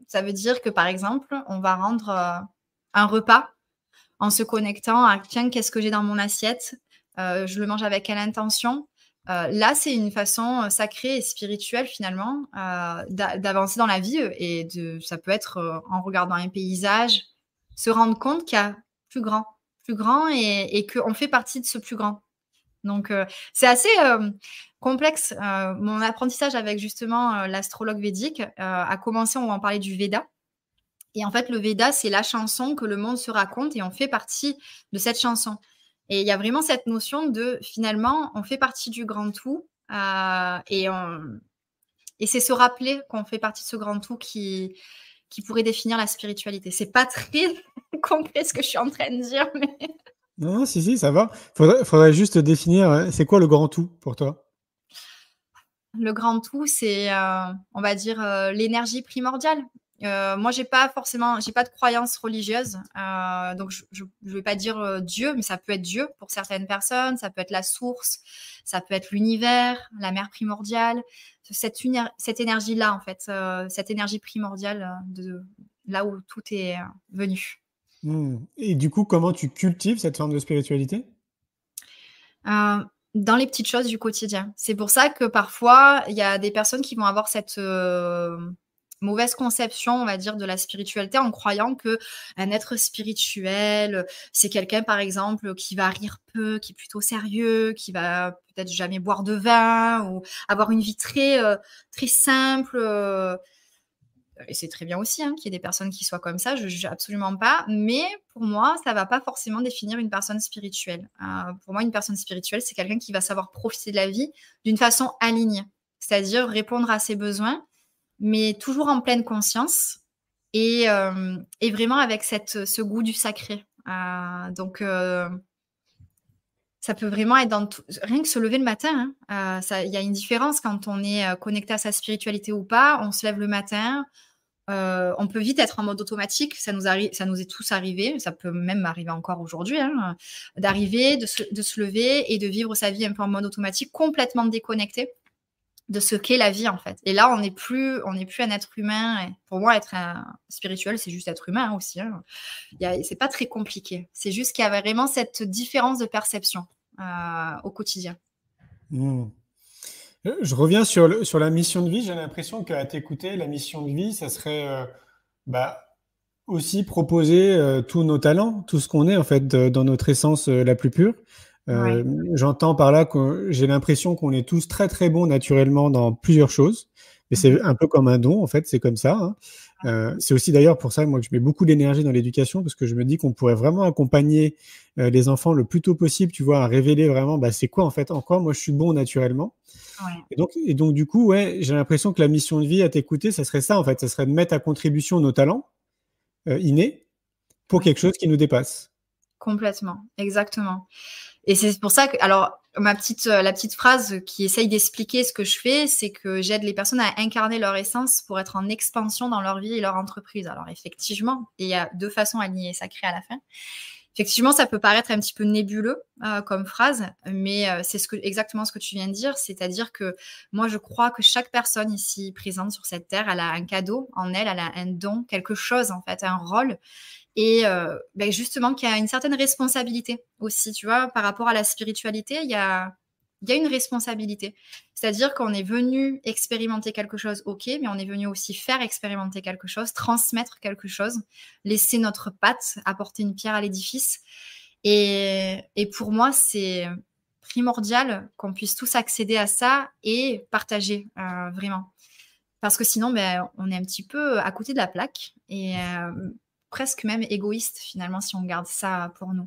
ça veut dire que, par exemple, on va rendre un repas en se connectant à tiens, qu'est-ce que j'ai dans mon assiette? Je le mange avec quelle intention? Là, c'est une façon sacrée et spirituelle, finalement, d'avancer dans la vie. Et ça peut être en regardant un paysage, se rendre compte qu'il y a plus grand et qu'on fait partie de ce plus grand. Donc, c'est assez complexe. Mon apprentissage avec justement l'astrologue védique a commencé, on va en parler du Veda. Et en fait, le Veda, c'est la chanson que le monde se raconte et on fait partie de cette chanson. Et il y a vraiment cette notion de, finalement, on fait partie du grand tout. Et c'est se rappeler qu'on fait partie de ce grand tout qui pourrait définir la spiritualité. C'est pas très concret ce que je suis en train de dire, mais Non, si, ça va. Faudrait juste définir, c'est quoi le grand tout pour toi? le grand tout, c'est, on va dire, l'énergie primordiale. Moi, j'ai pas de croyance religieuse, donc je vais pas dire Dieu, mais ça peut être Dieu pour certaines personnes, ça peut être la source, ça peut être l'univers, la mère primordiale, cette énergie-là, en fait, cette énergie primordiale de là où tout est venu. Et du coup, comment tu cultives cette forme de spiritualité? Dans les petites choses du quotidien. C'est pour ça que parfois, il y a des personnes qui vont avoir cette mauvaise conception, on va dire, de la spiritualité en croyant qu'un être spirituel, c'est quelqu'un, par exemple, qui va rire peu, qui est plutôt sérieux, qui va peut-être jamais boire de vin ou avoir une vie très, très simple. Et c'est très bien aussi qu'il y ait des personnes qui soient comme ça, je ne juge absolument pas. Mais pour moi, ça ne va pas forcément définir une personne spirituelle. Pour moi, une personne spirituelle, c'est quelqu'un qui va savoir profiter de la vie d'une façon alignée. C'est-à-dire répondre à ses besoins, mais toujours en pleine conscience et vraiment avec ce goût du sacré. Donc, ça peut vraiment être dans tout, rien que se lever le matin. Il y a une différence quand on est connecté à sa spiritualité ou pas. On se lève le matin, on peut vite être en mode automatique. Ça nous est tous arrivé. Ça peut même m'arriver encore aujourd'hui, d'arriver, de se lever et de vivre sa vie un peu en mode automatique, complètement déconnecté de ce qu'est la vie, en fait. Et là, on n'est plus un être humain. Et pour moi, être spirituel, c'est juste être humain aussi. C'est pas très compliqué. C'est juste qu'il y avait vraiment cette différence de perception au quotidien. Je reviens sur la mission de vie. J'ai l'impression qu'à t'écouter, la mission de vie, ça serait aussi proposer tous nos talents, tout ce qu'on est en fait dans notre essence la plus pure. Ouais. J'entends par là que j'ai l'impression qu'on est tous très très bons naturellement dans plusieurs choses, mais c'est un peu comme un don en fait, c'est comme ça. C'est aussi d'ailleurs pour ça moi que je mets beaucoup d'énergie dans l'éducation, parce que je me dis qu'on pourrait vraiment accompagner les enfants le plus tôt possible, tu vois, à révéler vraiment c'est quoi en fait, en quoi moi je suis bon naturellement. Ouais. Et donc du coup, j'ai l'impression que la mission de vie à t'écouter, ça serait ça en fait, ça serait de mettre à contribution nos talents innés pour quelque chose qui nous dépasse. Complètement, exactement. Et c'est pour ça que, alors, la petite phrase qui essaye d'expliquer ce que je fais, c'est que j'aide les personnes à incarner leur essence pour être en expansion dans leur vie et leur entreprise. Alors, effectivement, il y a 2 façons alignées et sacrées à la fin. Effectivement, ça peut paraître un petit peu nébuleux comme phrase, mais c'est exactement ce que tu viens de dire. C'est-à-dire que moi, je crois que chaque personne ici présente sur cette terre, elle a un cadeau en elle, elle a un don, quelque chose en fait, un rôle. Et justement, qu'il y a une certaine responsabilité aussi, tu vois, par rapport à la spiritualité, il y a une responsabilité. C'est-à-dire qu'on est venu expérimenter quelque chose, ok, mais on est venu aussi faire expérimenter quelque chose, transmettre quelque chose, laisser notre patte, apporter une pierre à l'édifice. Et pour moi, c'est primordial qu'on puisse tous accéder à ça et partager, vraiment. Parce que sinon, on est un petit peu à côté de la plaque et presque même égoïste, finalement, si on garde ça pour nous.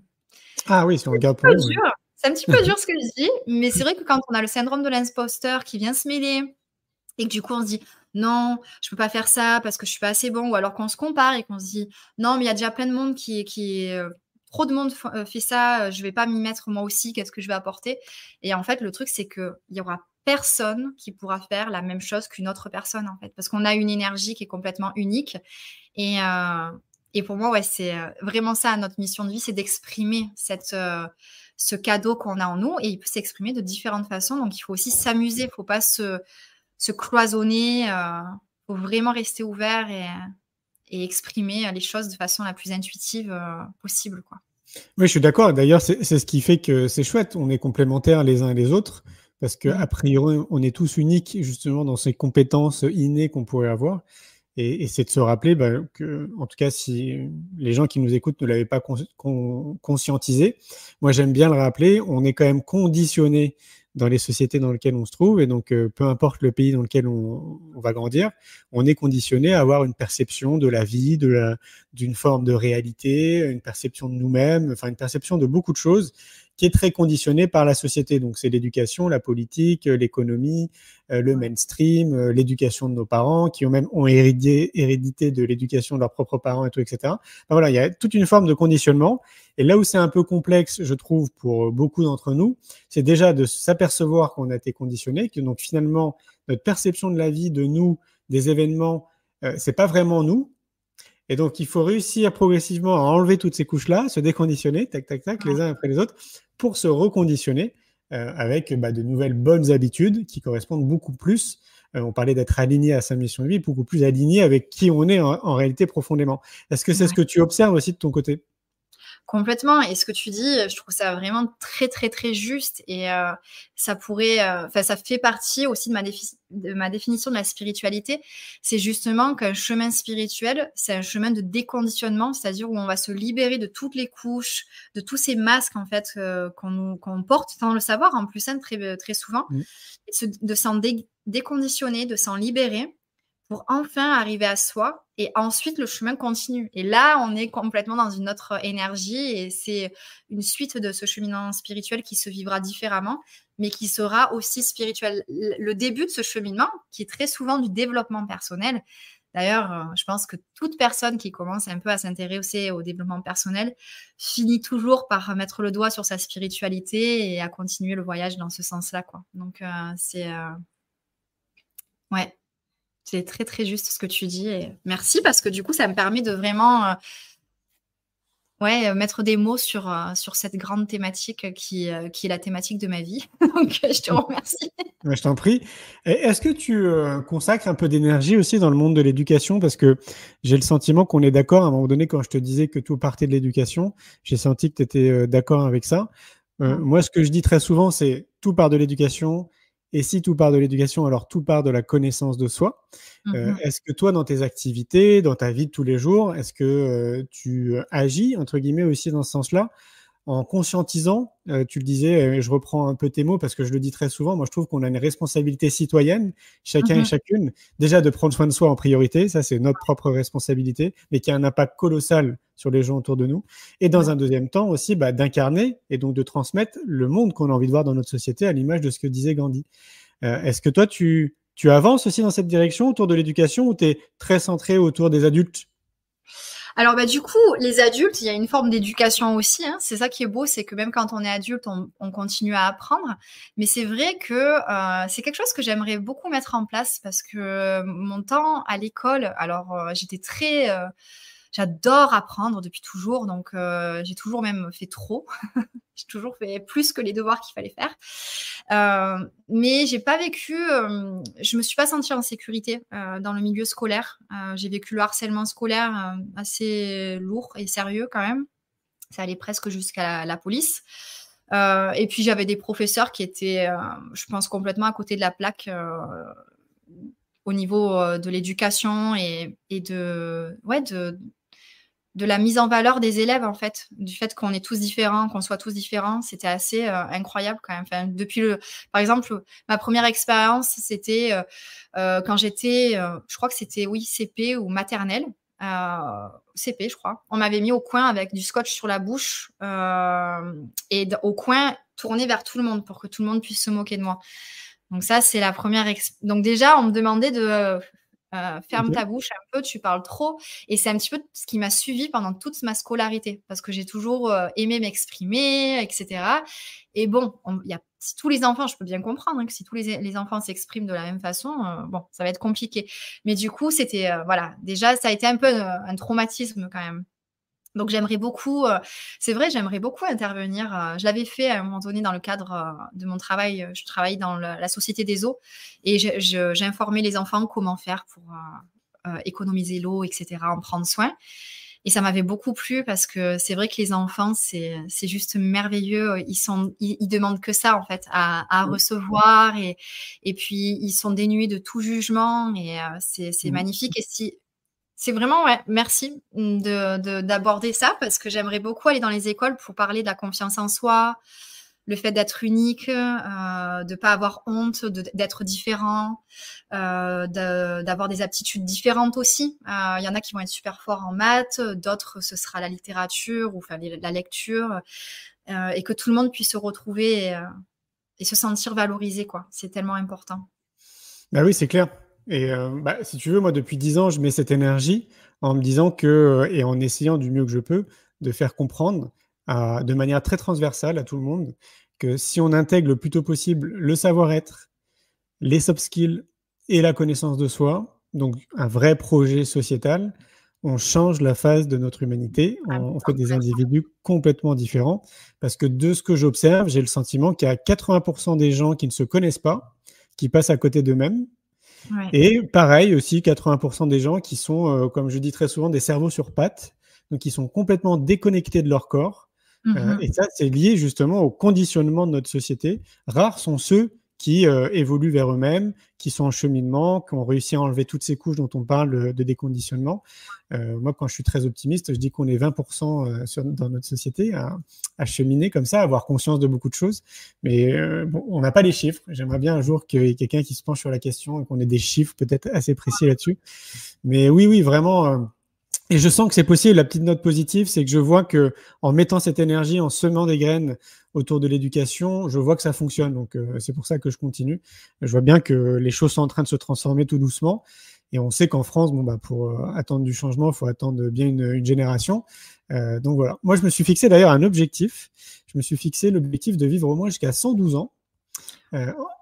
Ah oui, si on le garde pour nous. Oui. C'est un petit peu dur ce que je dis, mais c'est vrai que quand on a le syndrome de l'imposteur qui vient se mêler et que du coup on se dit non, je peux pas faire ça parce que je suis pas assez bon, ou alors qu'on se compare et qu'on se dit non, mais il y a déjà plein de monde trop de monde fait ça, je vais pas m'y mettre moi aussi, qu'est-ce que je vais apporter? Et en fait, le truc, c'est qu'il y aura personne qui pourra faire la même chose qu'une autre personne, en fait, parce qu'on a une énergie qui est complètement unique. Et pour moi, c'est vraiment ça, notre mission de vie, c'est d'exprimer ce cadeau qu'on a en nous, et il peut s'exprimer de différentes façons. Donc, il faut aussi s'amuser, il ne faut pas se cloisonner, il faut vraiment rester ouvert et exprimer les choses de façon la plus intuitive possible, quoi. Oui, je suis d'accord. D'ailleurs, c'est ce qui fait que c'est chouette. On est complémentaires les uns et les autres, parce qu'a priori, on est tous uniques justement dans ces compétences innées qu'on pourrait avoir. Et c'est de se rappeler que, en tout cas, si les gens qui nous écoutent ne l'avaient pas conscientisé, moi j'aime bien le rappeler, on est quand même conditionné dans les sociétés dans lesquelles on se trouve, et donc peu importe le pays dans lequel on va grandir, on est conditionné à avoir une perception de la vie, d'une forme de réalité, une perception de nous-mêmes, enfin une perception de beaucoup de choses qui est très conditionné par la société. Donc, c'est l'éducation, la politique, l'économie, le mainstream, l'éducation de nos parents, qui ont hérédité de l'éducation de leurs propres parents et tout, etc. Enfin, voilà, il y a toute une forme de conditionnement. Et là où c'est un peu complexe, je trouve, pour beaucoup d'entre nous, c'est déjà de s'apercevoir qu'on a été conditionné, que donc finalement, notre perception de la vie, de nous, des événements, c'est pas vraiment nous. Et donc, il faut réussir progressivement à enlever toutes ces couches-là, se déconditionner, tac, tac, tac, les uns après les autres, pour se reconditionner avec de nouvelles bonnes habitudes qui correspondent beaucoup plus. On parlait d'être aligné à sa mission de vie, beaucoup plus aligné avec qui on est en réalité profondément. Est-ce que c'est ce que tu observes aussi de ton côté ? Complètement. Et ce que tu dis, je trouve ça vraiment très, très, très juste. Et ça pourrait, ça fait partie aussi de ma définition de la spiritualité. C'est justement qu'un chemin spirituel, c'est un chemin de déconditionnement, c'est-à-dire où on va se libérer de toutes les couches, de tous ces masques en fait qu'on porte sans le savoir en plus, très, très souvent, de s'en déconditionner, de s'en libérer, pour enfin arriver à soi, et ensuite le chemin continue. Et là, on est complètement dans une autre énergie, et c'est une suite de ce cheminement spirituel qui se vivra différemment, mais qui sera aussi spirituel. Le début de ce cheminement, qui est très souvent du développement personnel, d'ailleurs, je pense que toute personne qui commence un peu à s'intéresser au développement personnel finit toujours par mettre le doigt sur sa spiritualité et à continuer le voyage dans ce sens-là, quoi. Donc, ouais. C'est très, très juste ce que tu dis. Et merci, parce que du coup, ça me permet de vraiment mettre des mots sur cette grande thématique qui est la thématique de ma vie. Donc, je te remercie. Je t'en prie. Est-ce que tu consacres un peu d'énergie aussi dans le monde de l'éducation ? Parce que j'ai le sentiment qu'on est d'accord. À un moment donné, quand je te disais que tout partait de l'éducation, j'ai senti que tu étais d'accord avec ça. Moi, ce que je dis très souvent, c'est tout part de l'éducation. Et si tout part de l'éducation, alors tout part de la connaissance de soi. Est-ce que toi, dans tes activités, dans ta vie de tous les jours, est-ce que tu agis, entre guillemets, aussi dans ce sens-là, en conscientisant, tu le disais, je reprends un peu tes mots parce que je le dis très souvent, moi je trouve qu'on a une responsabilité citoyenne, chacun et chacune, déjà de prendre soin de soi en priorité, ça c'est notre propre responsabilité, mais qui a un impact colossal sur les gens autour de nous, et dans un deuxième temps aussi d'incarner et donc de transmettre le monde qu'on a envie de voir dans notre société à l'image de ce que disait Gandhi. Est-ce que toi tu avances aussi dans cette direction autour de l'éducation, ou tu es très centré autour des adultes ? Alors, du coup, les adultes, il y a une forme d'éducation aussi, hein. C'est ça qui est beau, c'est que même quand on est adulte, on continue à apprendre. Mais c'est vrai que c'est quelque chose que j'aimerais beaucoup mettre en place, parce que mon temps à l'école, alors j'étais très... j'adore apprendre depuis toujours, donc j'ai toujours même fait trop. J'ai toujours fait plus que les devoirs qu'il fallait faire. Mais j'ai pas vécu, je me suis pas sentie en sécurité dans le milieu scolaire. J'ai vécu le harcèlement scolaire assez lourd et sérieux quand même. Ça allait presque jusqu'à la police. Et puis j'avais des professeurs qui étaient, je pense, complètement à côté de la plaque au niveau de l'éducation et de la mise en valeur des élèves, en fait, du fait qu'on est tous différents, qu'on soit tous différents. C'était assez incroyable quand même. Enfin, par exemple, ma première expérience, c'était quand j'étais, je crois que c'était, CP ou maternelle. CP, je crois. On m'avait mis au coin avec du scotch sur la bouche et au coin tourné vers tout le monde pour que tout le monde puisse se moquer de moi. Donc ça, c'est la première Donc déjà, on me demandait de... ferme ta bouche un peu, tu parles trop. Et c'est un petit peu ce qui m'a suivi pendant toute ma scolarité, parce que j'ai toujours aimé m'exprimer, etc. Et bon, si tous les enfants, je peux bien comprendre que si tous les enfants s'expriment de la même façon, ça va être compliqué. Mais du coup, c'était, déjà, ça a été un peu un traumatisme quand même. Donc, j'aimerais beaucoup, c'est vrai, j'aimerais beaucoup intervenir. Je l'avais fait à un moment donné dans le cadre de mon travail. Je travaille dans la Société des eaux, et j'informais les enfants comment faire pour économiser l'eau, etc., en prendre soin. Et ça m'avait beaucoup plu, parce que c'est vrai que les enfants, c'est juste merveilleux. Ils demandent que ça, en fait, à recevoir. Et puis, ils sont dénués de tout jugement. Et c'est magnifique. Et c'est vraiment, merci d'aborder ça, parce que j'aimerais beaucoup aller dans les écoles pour parler de la confiance en soi, le fait d'être unique, de ne pas avoir honte, d'être différent, d'avoir des aptitudes différentes aussi. Il y en a qui vont être super forts en maths, d'autres, ce sera la littérature ou la lecture. et que tout le monde puisse se retrouver et se sentir valorisé, quoi. C'est tellement important. Bah oui, c'est clair. Et si tu veux, moi, depuis 10 ans, je mets cette énergie en me disant que, et en essayant du mieux que je peux, de faire comprendre de manière très transversale à tout le monde que si on intègre le plus tôt possible le savoir-être, les soft skills et la connaissance de soi, donc un vrai projet sociétal, on change la phase de notre humanité, on fait des individus complètement différents, parce que de ce que j'observe, j'ai le sentiment qu'il y a 80% des gens qui ne se connaissent pas, qui passent à côté d'eux-mêmes, Ouais. et pareil aussi 80% des gens qui sont, comme je dis très souvent, des cerveaux sur pattes, donc qui sont complètement déconnectés de leur corps, et ça, c'est lié justement au conditionnement de notre société. Rares sont ceux qui évoluent vers eux-mêmes, qui sont en cheminement, qui ont réussi à enlever toutes ces couches dont on parle de déconditionnement. Moi, quand je suis très optimiste, je dis qu'on est 20% dans notre société à cheminer comme ça, à avoir conscience de beaucoup de choses. Mais bon, on n'a pas les chiffres. J'aimerais bien un jour qu'il y ait quelqu'un qui se penche sur la question et qu'on ait des chiffres peut-être assez précis là-dessus. Mais oui, vraiment... Et je sens que c'est possible. La petite note positive, c'est que je vois que en mettant cette énergie, en semant des graines autour de l'éducation, je vois que ça fonctionne. Donc, c'est pour ça que je continue. Je vois bien que les choses sont en train de se transformer tout doucement. Et on sait qu'en France, pour attendre du changement, il faut attendre bien une génération. Donc voilà. Moi, je me suis fixé d'ailleurs un objectif. Je me suis fixé l'objectif de vivre au moins jusqu'à 112 ans,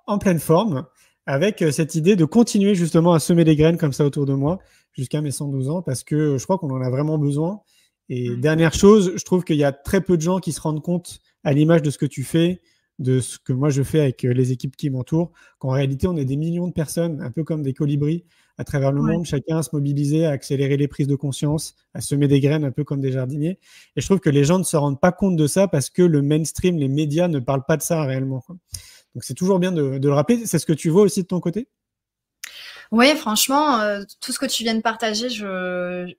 en pleine forme, avec cette idée de continuer justement à semer des graines comme ça autour de moi jusqu'à mes 112 ans, parce que je crois qu'on en a vraiment besoin. Et dernière chose, je trouve qu'il y a très peu de gens qui se rendent compte, à l'image de ce que tu fais, de ce que moi je fais avec les équipes qui m'entourent, qu'en réalité, on est des millions de personnes, un peu comme des colibris à travers le monde, chacun à se mobiliser, à accélérer les prises de conscience, à semer des graines, un peu comme des jardiniers. Et je trouve que les gens ne se rendent pas compte de ça parce que le mainstream, les médias ne parlent pas de ça réellement, quoi. Donc, c'est toujours bien de le rappeler. C'est ce que tu vois aussi de ton côté ? Oui, franchement, tout ce que tu viens de partager, je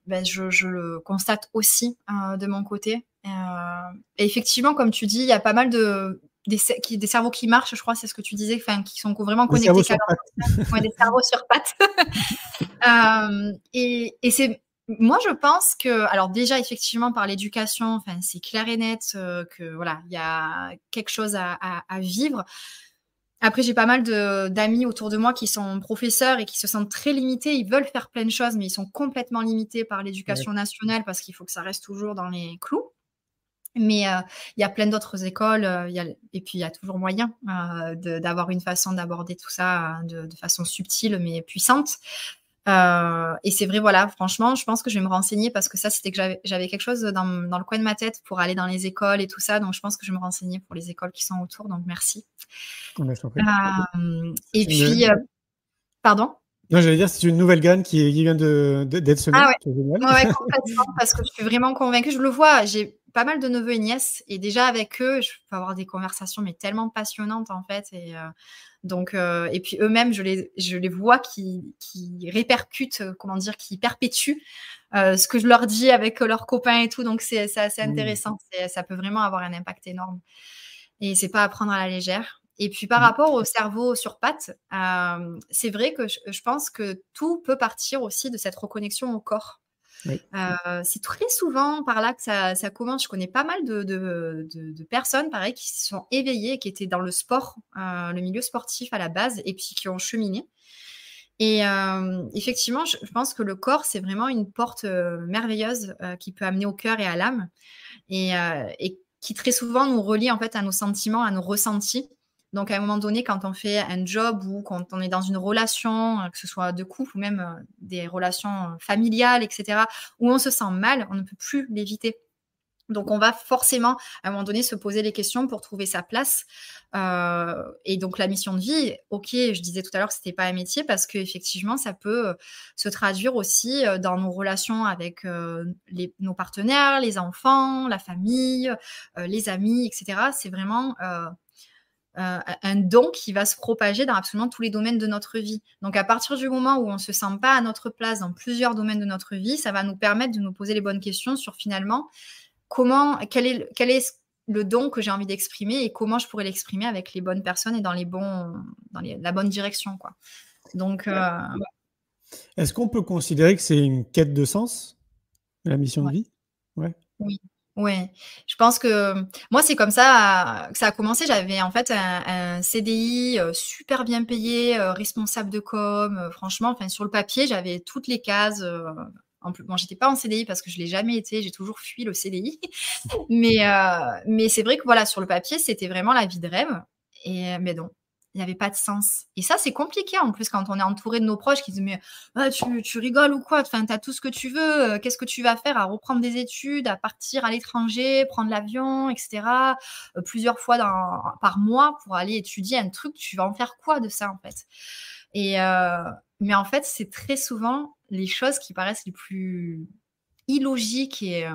le constate aussi de mon côté. Et effectivement, comme tu dis, il y a pas mal des cerveaux qui marchent, je crois, c'est ce que tu disais, qui sont vraiment connectés. Des cerveaux sur pattes. Et c'est... Moi, je pense que, alors déjà, effectivement, par l'éducation, c'est clair et net que voilà, il y a quelque chose à vivre. Après, j'ai pas mal d'amis autour de moi qui sont professeurs et qui se sentent très limités. Ils veulent faire plein de choses, mais ils sont complètement limités par l'éducation nationale parce qu'il faut que ça reste toujours dans les clous. Mais il y a plein d'autres écoles, et puis il y a toujours moyen d'avoir une façon d'aborder tout ça de façon subtile mais puissante. Et c'est vrai, voilà, franchement, je pense que je vais me renseigner parce que ça, c'était que j'avais quelque chose dans le coin de ma tête pour aller dans les écoles et tout ça. Donc, je pense que je vais me renseigner pour les écoles qui sont autour. Donc, merci. Et puis, pardon ? Non, j'allais dire, c'est une nouvelle graine qui vient d'être semée. Ah ouais. Ouais, complètement, parce que je suis vraiment convaincue. Je le vois, j'ai pas mal de neveux et nièces et déjà avec eux, je peux avoir des conversations mais tellement passionnantes en fait. Et et puis eux-mêmes, je les vois qui répercutent, qui perpétuent ce que je leur dis avec leurs copains et tout. Donc c'est assez intéressant. Ça peut vraiment avoir un impact énorme. Et c'est pas à prendre à la légère. Et puis par rapport au cerveau sur pattes, c'est vrai que je pense que tout peut partir aussi de cette reconnexion au corps. Oui. C'est très souvent par là que ça commence. Je connais pas mal de personnes, pareil, qui se sont éveillées, qui étaient dans le sport, le milieu sportif à la base, et puis qui ont cheminé. Et effectivement, je pense que le corps, c'est vraiment une porte merveilleuse qui peut amener au cœur et à l'âme, et qui très souvent nous relie en fait à nos sentiments, à nos ressentis. Donc, à un moment donné, quand on fait un job ou quand on est dans une relation, que ce soit de couple ou même des relations familiales, etc., où on se sent mal, on ne peut plus l'éviter. Donc, on va forcément, à un moment donné, se poser les questions pour trouver sa place. Et donc, la mission de vie, ok, je disais tout à l'heure que ce n'était pas un métier parce qu'effectivement, ça peut se traduire aussi dans nos relations avec nos partenaires, les enfants, la famille, les amis, etc. C'est vraiment... un don qui va se propager dans absolument tous les domaines de notre vie. Donc, à partir du moment où on ne se sent pas à notre place dans plusieurs domaines de notre vie, ça va nous permettre de nous poser les bonnes questions sur finalement quel est le don que j'ai envie d'exprimer et comment je pourrais l'exprimer avec les bonnes personnes et dans la bonne direction, quoi. Donc, Est-ce qu'on peut considérer que c'est une quête de sens, la mission de vie ? Ouais. Oui. Oui, je pense que moi, c'est comme ça que ça a commencé. J'avais en fait un CDI super bien payé, responsable de com. Franchement, enfin, sur le papier, j'avais toutes les cases. En plus, bon, j'étais pas en CDI parce que je l'ai jamais été. J'ai toujours fui le CDI. Mais c'est vrai que voilà, sur le papier, c'était vraiment la vie de rêve. Mais non, il n'y avait pas de sens. Et ça, c'est compliqué en plus quand on est entouré de nos proches qui disent mais tu rigoles ou quoi? Enfin, tu as tout ce que tu veux. Qu'est-ce que tu vas faire à reprendre des études, à partir à l'étranger, prendre l'avion, etc. Plusieurs fois par mois pour aller étudier un truc. Tu vas en faire quoi de ça en fait? Mais en fait, c'est très souvent les choses qui paraissent les plus illogiques et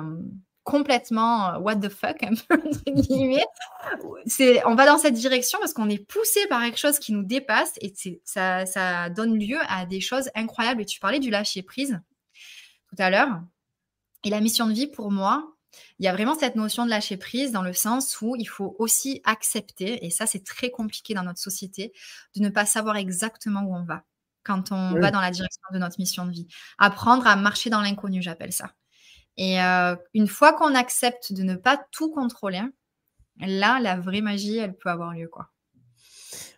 complètement what the fuck, un peu, entre guillemets. On va dans cette direction parce qu'on est poussé par quelque chose qui nous dépasse et ça donne lieu à des choses incroyables. Et tu parlais du lâcher prise tout à l'heure. Et la mission de vie, pour moi, il y a vraiment cette notion de lâcher prise dans le sens où il faut aussi accepter, et ça c'est très compliqué dans notre société, de ne pas savoir exactement où on va quand on va dans la direction de notre mission de vie. Apprendre à marcher dans l'inconnu, j'appelle ça. Et une fois qu'on accepte de ne pas tout contrôler, là, la vraie magie, elle peut avoir lieu, quoi.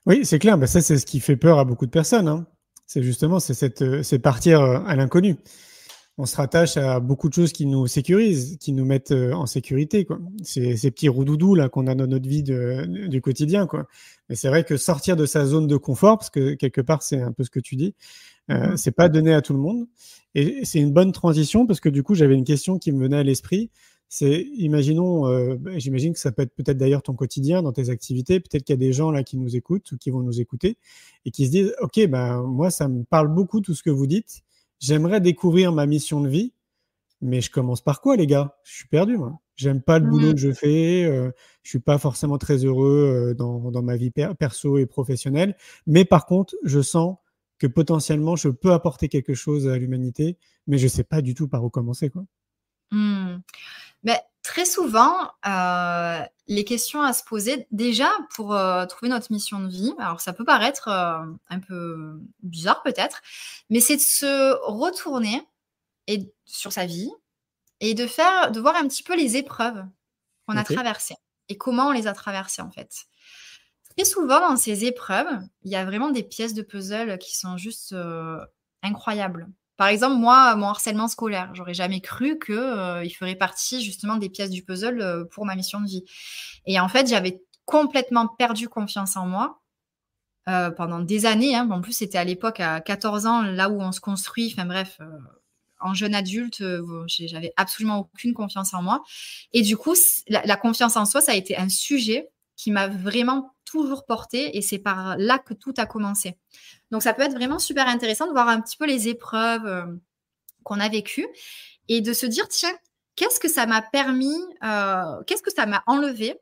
Oui, c'est clair. Ça, c'est ce qui fait peur à beaucoup de personnes, hein. C'est justement, c'est partir à l'inconnu. On se rattache à beaucoup de choses qui nous sécurisent, qui nous mettent en sécurité, quoi. Ces petits roudoudous là qu'on a dans notre vie du quotidien, quoi. Mais c'est vrai que sortir de sa zone de confort, parce que quelque part, c'est un peu ce que tu dis, c'est pas donné à tout le monde. Et c'est une bonne transition parce que du coup, j'avais une question qui me venait à l'esprit. C'est, imaginons, j'imagine que ça peut être peut-être d'ailleurs ton quotidien dans tes activités. Peut-être qu'il y a des gens là qui nous écoutent ou qui vont nous écouter et qui se disent, OK, moi, ça me parle beaucoup tout ce que vous dites. J'aimerais découvrir ma mission de vie, mais je commence par quoi, les gars? Je suis perdu, moi. J'aime pas le boulot que je fais. Je suis pas forcément très heureux dans ma vie perso et professionnelle. Mais par contre, je sens que potentiellement, je peux apporter quelque chose à l'humanité, mais je sais pas du tout par où commencer, quoi. Mais très souvent, les questions à se poser, déjà pour trouver notre mission de vie, alors ça peut paraître un peu bizarre peut-être, mais c'est de se retourner sur sa vie et de voir un petit peu les épreuves qu'on a traversées et comment on les a traversées en fait. Très souvent, dans ces épreuves, il y a vraiment des pièces de puzzle qui sont juste incroyables. Par exemple, moi, mon harcèlement scolaire, j'aurais jamais cru qu'il ferait partie justement des pièces du puzzle pour ma mission de vie. Et en fait, j'avais complètement perdu confiance en moi pendant des années. En plus, c'était à l'époque, à 14 ans, là où on se construit. Enfin bref, en jeune adulte, j'avais absolument aucune confiance en moi. Et du coup, la confiance en soi, ça a été un sujet qui m'a vraiment toujours portée et c'est par là que tout a commencé. Donc, ça peut être vraiment super intéressant de voir un petit peu les épreuves qu'on a vécues et de se dire, tiens, qu'est-ce que ça m'a permis, qu'est-ce que ça m'a enlevé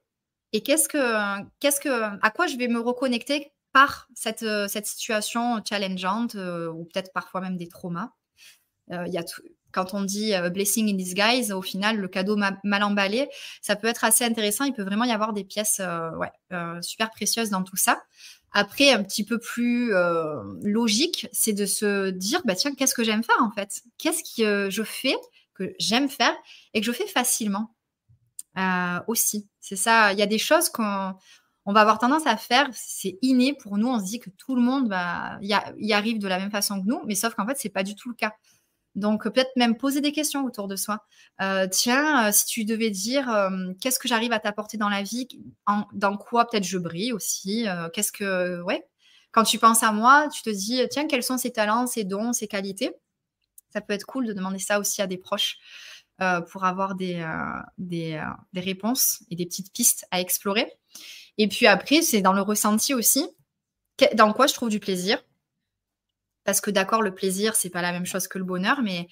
et à quoi je vais me reconnecter par cette situation challengeante ou peut-être parfois même des traumas. Quand on dit blessing in disguise, au final, le cadeau mal emballé, ça peut être assez intéressant. Il peut vraiment y avoir des pièces super précieuses dans tout ça. Après, un petit peu plus logique, c'est de se dire, tiens, qu'est-ce que j'aime faire en fait? Qu'est-ce que je fais, que j'aime faire et que je fais facilement aussi. C'est ça, il y a des choses qu'on va avoir tendance à faire, c'est inné pour nous. On se dit que tout le monde y arrive de la même façon que nous, mais sauf qu'en fait, c'est pas du tout le cas. Donc, peut-être même poser des questions autour de soi. Tiens, si tu devais dire qu'est-ce que j'arrive à t'apporter dans la vie, dans quoi peut-être je brille aussi, quand tu penses à moi, tu te dis, tiens, quels sont ses talents, ses dons, ses qualités? Ça peut être cool de demander ça aussi à des proches pour avoir des réponses et des petites pistes à explorer. Et puis après, c'est dans le ressenti aussi, dans quoi je trouve du plaisir. Parce que d'accord, le plaisir, c'est pas la même chose que le bonheur, mais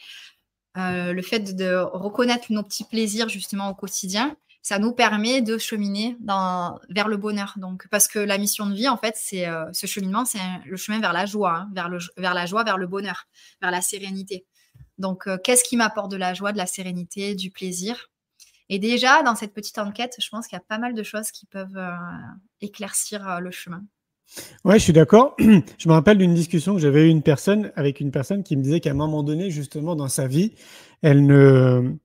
le fait de reconnaître nos petits plaisirs justement au quotidien, ça nous permet de cheminer vers le bonheur. Donc, parce que la mission de vie, en fait, ce cheminement, c'est le chemin vers la joie, vers la joie, vers le bonheur, vers la sérénité. Donc, qu'est-ce qui m'apporte de la joie, de la sérénité, du plaisir? Et déjà, dans cette petite enquête, je pense qu'il y a pas mal de choses qui peuvent éclaircir le chemin. Ouais, je suis d'accord. Je me rappelle d'une discussion que j'avais eu avec une personne qui me disait qu'à un moment donné, justement, dans sa vie, elle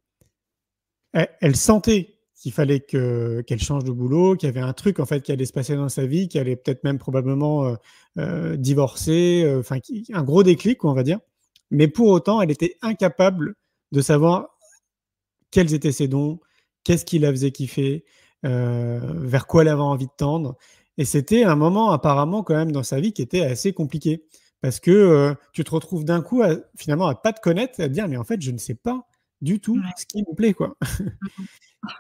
elle sentait qu'il fallait qu'elle change de boulot, qu'il y avait un truc en fait qui allait se passer dans sa vie, qui allait peut-être même probablement divorcer, enfin un gros déclic, quoi, on va dire. Mais pour autant, elle était incapable de savoir quels étaient ses dons, qu'est-ce qui la faisait kiffer, vers quoi elle avait envie de tendre. Et c'était un moment apparemment quand même dans sa vie qui était assez compliqué. Parce que tu te retrouves d'un coup finalement à pas te connaître, à te dire mais en fait je ne sais pas du tout Ouais. ce qui me plaît, quoi.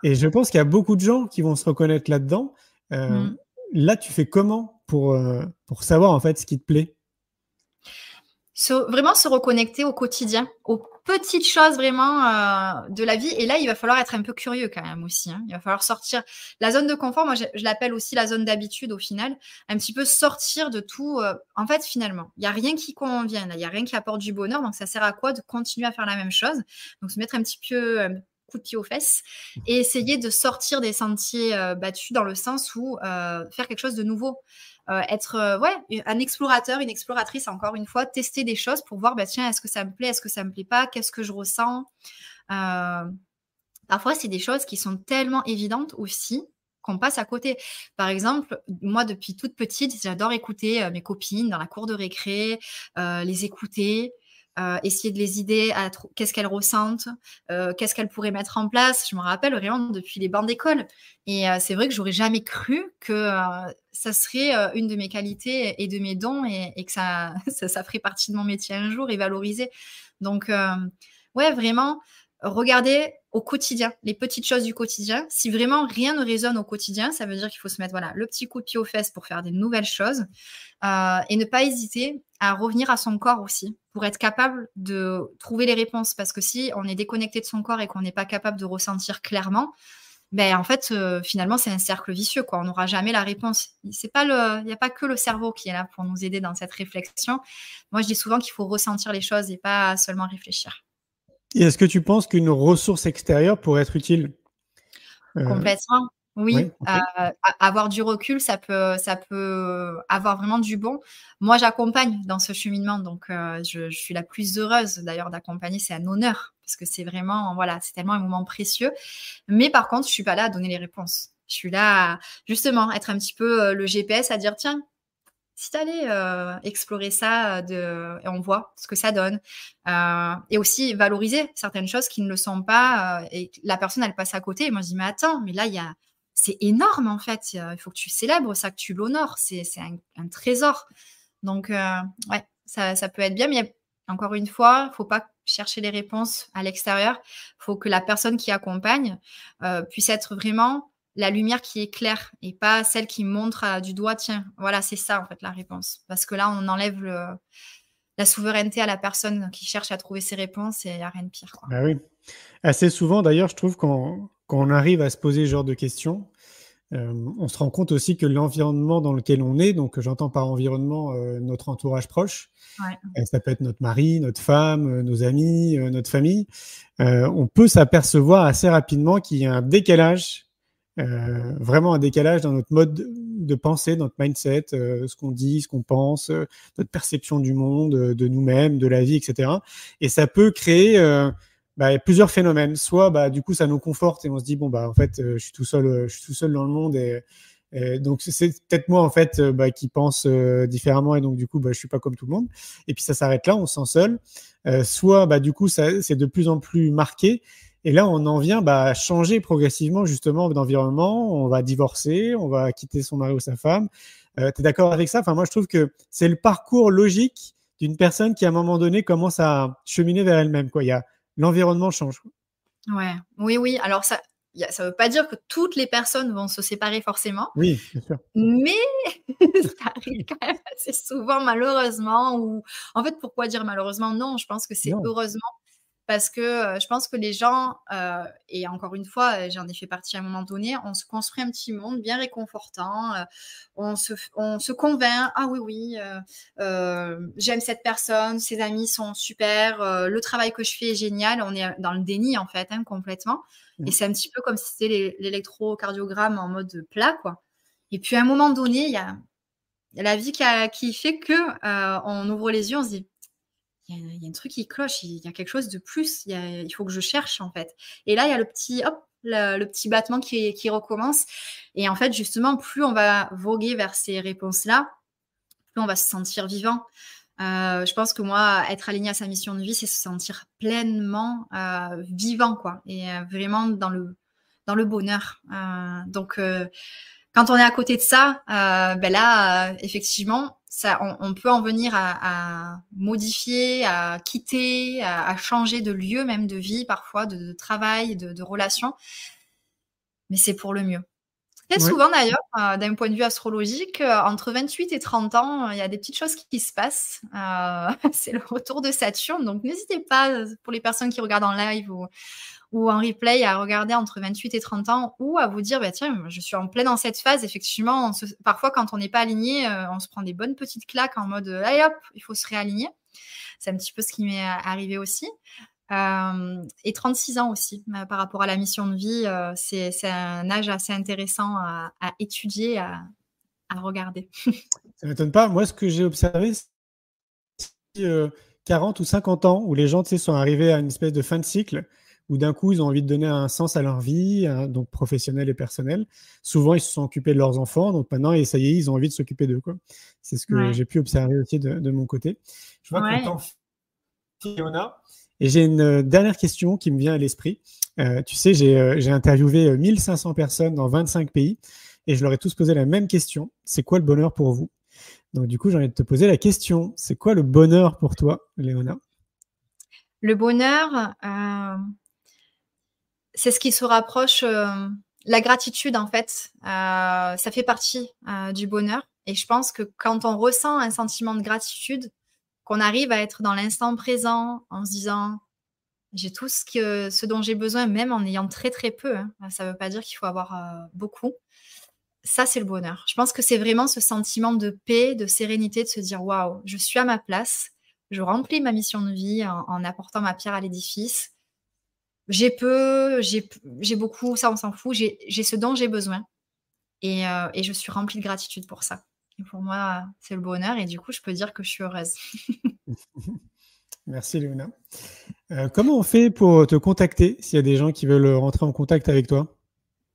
Et je pense qu'il y a beaucoup de gens qui vont se reconnaître là-dedans. Mm. Là, tu fais comment pour savoir en fait ce qui te plaît? Vraiment se reconnecter au quotidien, aux petites choses vraiment de la vie. Et là, il va falloir être un peu curieux quand même aussi, hein. Il va falloir sortir la zone de confort. Moi, je l'appelle aussi la zone d'habitude au final. Un petit peu sortir de tout. En fait, finalement, il n'y a rien qui convient. Il n'y a rien qui apporte du bonheur. Donc, ça sert à quoi de continuer à faire la même chose? Donc, se mettre un petit peu un coup de pied aux fesses et essayer de sortir des sentiers battus dans le sens où faire quelque chose de nouveau. Être un explorateur, une exploratrice, encore une fois, tester des choses pour voir, tiens, est-ce que ça me plaît, est-ce que ça me plaît pas, qu'est-ce que je ressens. Parfois, c'est des choses qui sont tellement évidentes aussi qu'on passe à côté. Par exemple, moi, depuis toute petite, j'adore écouter mes copines dans la cour de récré, les écouter, essayer de les aider à qu'est-ce qu'elles ressentent, qu'est-ce qu'elles pourraient mettre en place. Je me rappelle vraiment depuis les bancs d'école. Et c'est vrai que j'aurais jamais cru que ça serait une de mes qualités et de mes dons et que ça ferait partie de mon métier un jour et valorisé. Donc, vraiment, regarder au quotidien, les petites choses du quotidien. Si vraiment rien ne résonne au quotidien, ça veut dire qu'il faut se mettre le petit coup de pied aux fesses pour faire des nouvelles choses et ne pas hésiter à revenir à son corps aussi pour être capable de trouver les réponses. Parce que si on est déconnecté de son corps et qu'on n'est pas capable de ressentir clairement, en fait, finalement, c'est un cercle vicieux, quoi. On n'aura jamais la réponse. Il n'y a pas que le cerveau qui est là pour nous aider dans cette réflexion. Moi, je dis souvent qu'il faut ressentir les choses et pas seulement réfléchir. Et est-ce que tu penses qu'une ressource extérieure pourrait être utile? Complètement, oui. Oui, ok. Avoir du recul, ça peut avoir vraiment du bon. Moi, j'accompagne dans ce cheminement, donc je suis la plus heureuse d'ailleurs d'accompagner. C'est un honneur parce que c'est vraiment, c'est tellement un moment précieux. Mais par contre, je suis pas là à donner les réponses. Je suis là à, justement, être un petit peu le GPS à dire, tiens, si tu allais explorer ça et on voit ce que ça donne. Et aussi valoriser certaines choses qui ne le sont pas et la personne, elle passe à côté. Et moi, je dis, mais attends, mais là, c'est énorme en fait. Il faut que tu célèbres ça, que tu l'honores. C'est un trésor. Donc, ça peut être bien. Mais encore une fois, il ne faut pas chercher les réponses à l'extérieur. Il faut que la personne qui accompagne puisse être vraiment la lumière qui est claire et pas celle qui montre du doigt, tiens, voilà, c'est ça en fait la réponse. Parce que là, on enlève la souveraineté à la personne qui cherche à trouver ses réponses et il n'y a rien de pire, quoi. Bah oui. Assez souvent, d'ailleurs, je trouve, quand on arrive à se poser ce genre de questions, on se rend compte aussi que l'environnement dans lequel on est, donc j'entends par environnement notre entourage proche, ça peut être notre mari, notre femme, nos amis, notre famille, on peut s'apercevoir assez rapidement qu'il y a un décalage, vraiment un décalage dans notre mode de pensée, notre mindset, ce qu'on dit, ce qu'on pense, notre perception du monde, de nous-mêmes, de la vie, etc. Et ça peut créer plusieurs phénomènes. Soit du coup ça nous conforte et on se dit en fait je suis tout seul dans le monde et donc c'est peut-être moi en fait qui pense différemment et donc du coup je suis pas comme tout le monde. Et puis ça s'arrête là, on se sent seul. Soit du coup ça c'est de plus en plus marqué. Et là, on en vient à changer progressivement justement d'environnement. On va divorcer, on va quitter son mari ou sa femme. Tu es d'accord avec ça? Enfin, moi, je trouve que c'est le parcours logique d'une personne qui, à un moment donné, commence à cheminer vers elle-même, quoi. L'environnement change. Ouais. Oui. Alors, ça ne veut pas dire que toutes les personnes vont se séparer forcément. Oui, bien sûr. Mais ça arrive quand même assez souvent, malheureusement. Ou en fait, pourquoi dire malheureusement? Non, je pense que c'est heureusement. Parce que je pense que les gens, et encore une fois, j'en ai fait partie à un moment donné, on se construit un petit monde bien réconfortant, on se convainc, ah oui, j'aime cette personne, ses amis sont super, le travail que je fais est génial, on est dans le déni en fait, complètement. Et c'est un petit peu comme si c'était l'électrocardiogramme en mode plat, quoi. Et puis à un moment donné, il y a la vie qui fait que on ouvre les yeux, on se dit, il y a un truc qui cloche, il y a quelque chose de plus, il faut que je cherche en fait. Et là, il y a le petit battement qui recommence. Et en fait, justement, plus on va voguer vers ces réponses-là, plus on va se sentir vivant. Je pense que moi, être aligné à sa mission de vie, c'est se sentir pleinement vivant, quoi, et vraiment dans le bonheur. Donc, quand on est à côté de ça, là, effectivement, on peut en venir à modifier, à quitter, à changer de lieu, même de vie, parfois, de travail, de relations. Mais c'est pour le mieux. Très souvent, d'ailleurs, d'un point de vue astrologique, entre 28 et 30 ans, il y a des petites choses qui se passent. C'est le retour de Saturne. Donc, n'hésitez pas, pour les personnes qui regardent en live ou en replay, à regarder entre 28 et 30 ans ou à vous dire, tiens, je suis en plein dans cette phase. Effectivement, parfois, quand on n'est pas aligné, on se prend des bonnes petites claques en mode, allez hop, il faut se réaligner. C'est un petit peu ce qui m'est arrivé aussi. Et 36 ans aussi, par rapport à la mission de vie, c'est un âge assez intéressant à étudier, à regarder. Ça ne m'étonne pas. Moi, ce que j'ai observé, c'est 40 ou 50 ans, où les gens sont arrivés à une espèce de fin de cycle, où d'un coup, ils ont envie de donner un sens à leur vie, donc professionnelle et personnelle. Souvent, ils se sont occupés de leurs enfants, donc maintenant, ça y est, ils ont envie de s'occuper d'eux, quoi. C'est ce que j'ai pu observer aussi de mon côté. Je vois que le temps file, Léona. Et j'ai une dernière question qui me vient à l'esprit. Tu sais, j'ai interviewé 1500 personnes dans 25 pays et je leur ai tous posé la même question. C'est quoi le bonheur pour vous? Donc du coup, j'ai envie de te poser la question. C'est quoi le bonheur pour toi, Léona? Le bonheur, c'est ce qui se rapproche... la gratitude, en fait, ça fait partie du bonheur. Et je pense que quand on ressent un sentiment de gratitude, qu'on arrive à être dans l'instant présent en se disant j'ai tout ce dont j'ai besoin, même en ayant très très peu, hein. Ça ne veut pas dire qu'il faut avoir beaucoup. Ça, c'est le bonheur. Je pense que c'est vraiment ce sentiment de paix, de sérénité, de se dire waouh, je suis à ma place, je remplis ma mission de vie en apportant ma pierre à l'édifice. J'ai peu, j'ai beaucoup, ça on s'en fout, j'ai ce dont j'ai besoin et je suis remplie de gratitude pour ça. Et pour moi, c'est le bonheur et du coup, je peux dire que je suis heureuse. Merci Léona. Comment on fait pour te contacter s'il y a des gens qui veulent rentrer en contact avec toi?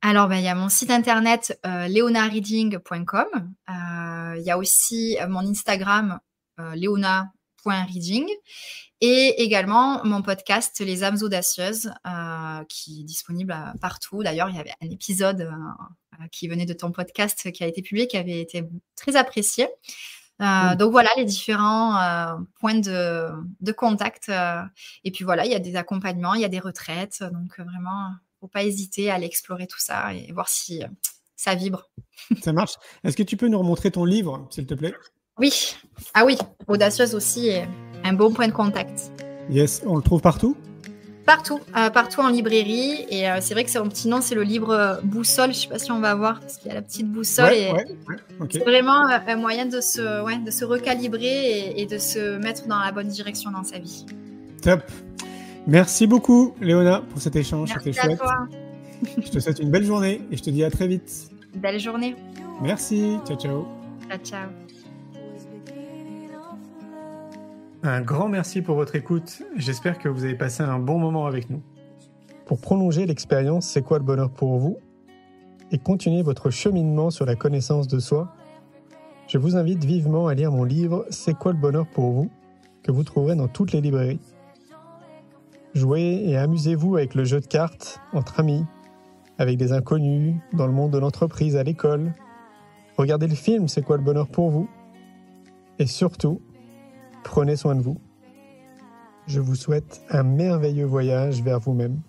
Alors, il y a mon site internet leonareading.com. Il y a aussi mon Instagram leona.reading et également mon podcast Les âmes audacieuses qui est disponible partout. D'ailleurs, il y avait un épisode qui venait de ton podcast qui a été publié, qui avait été très apprécié. Donc voilà les différents points de contact. Et puis voilà, il y a des accompagnements, il y a des retraites. Donc vraiment, il ne faut pas hésiter à aller explorer tout ça et voir si ça vibre. Ça marche. Est-ce que tu peux nous remontrer ton livre, s'il te plaît? Oui. Ah oui, Audacieuse aussi est un bon point de contact. Yes, on le trouve partout? Partout en librairie. Et c'est vrai que son petit nom, c'est le livre Boussole. Je ne sais pas si on va voir, parce qu'il y a la petite boussole. Okay. C'est vraiment un moyen de se recalibrer et de se mettre dans la bonne direction dans sa vie. Top. Merci beaucoup, Léona, pour cet échange. Merci C'était chouette. À toi. Je te souhaite une belle journée et je te dis à très vite. Belle journée. Merci. Ciao, ciao. Ciao, ciao. Un grand merci pour votre écoute. J'espère que vous avez passé un bon moment avec nous. Pour prolonger l'expérience C'est quoi le bonheur pour vous et continuer votre cheminement sur la connaissance de soi, je vous invite vivement à lire mon livre C'est quoi le bonheur pour vous que vous trouverez dans toutes les librairies. Jouez et amusez-vous avec le jeu de cartes entre amis, avec des inconnus, dans le monde de l'entreprise, à l'école. Regardez le film C'est quoi le bonheur pour vous et surtout, prenez soin de vous. Je vous souhaite un merveilleux voyage vers vous-même.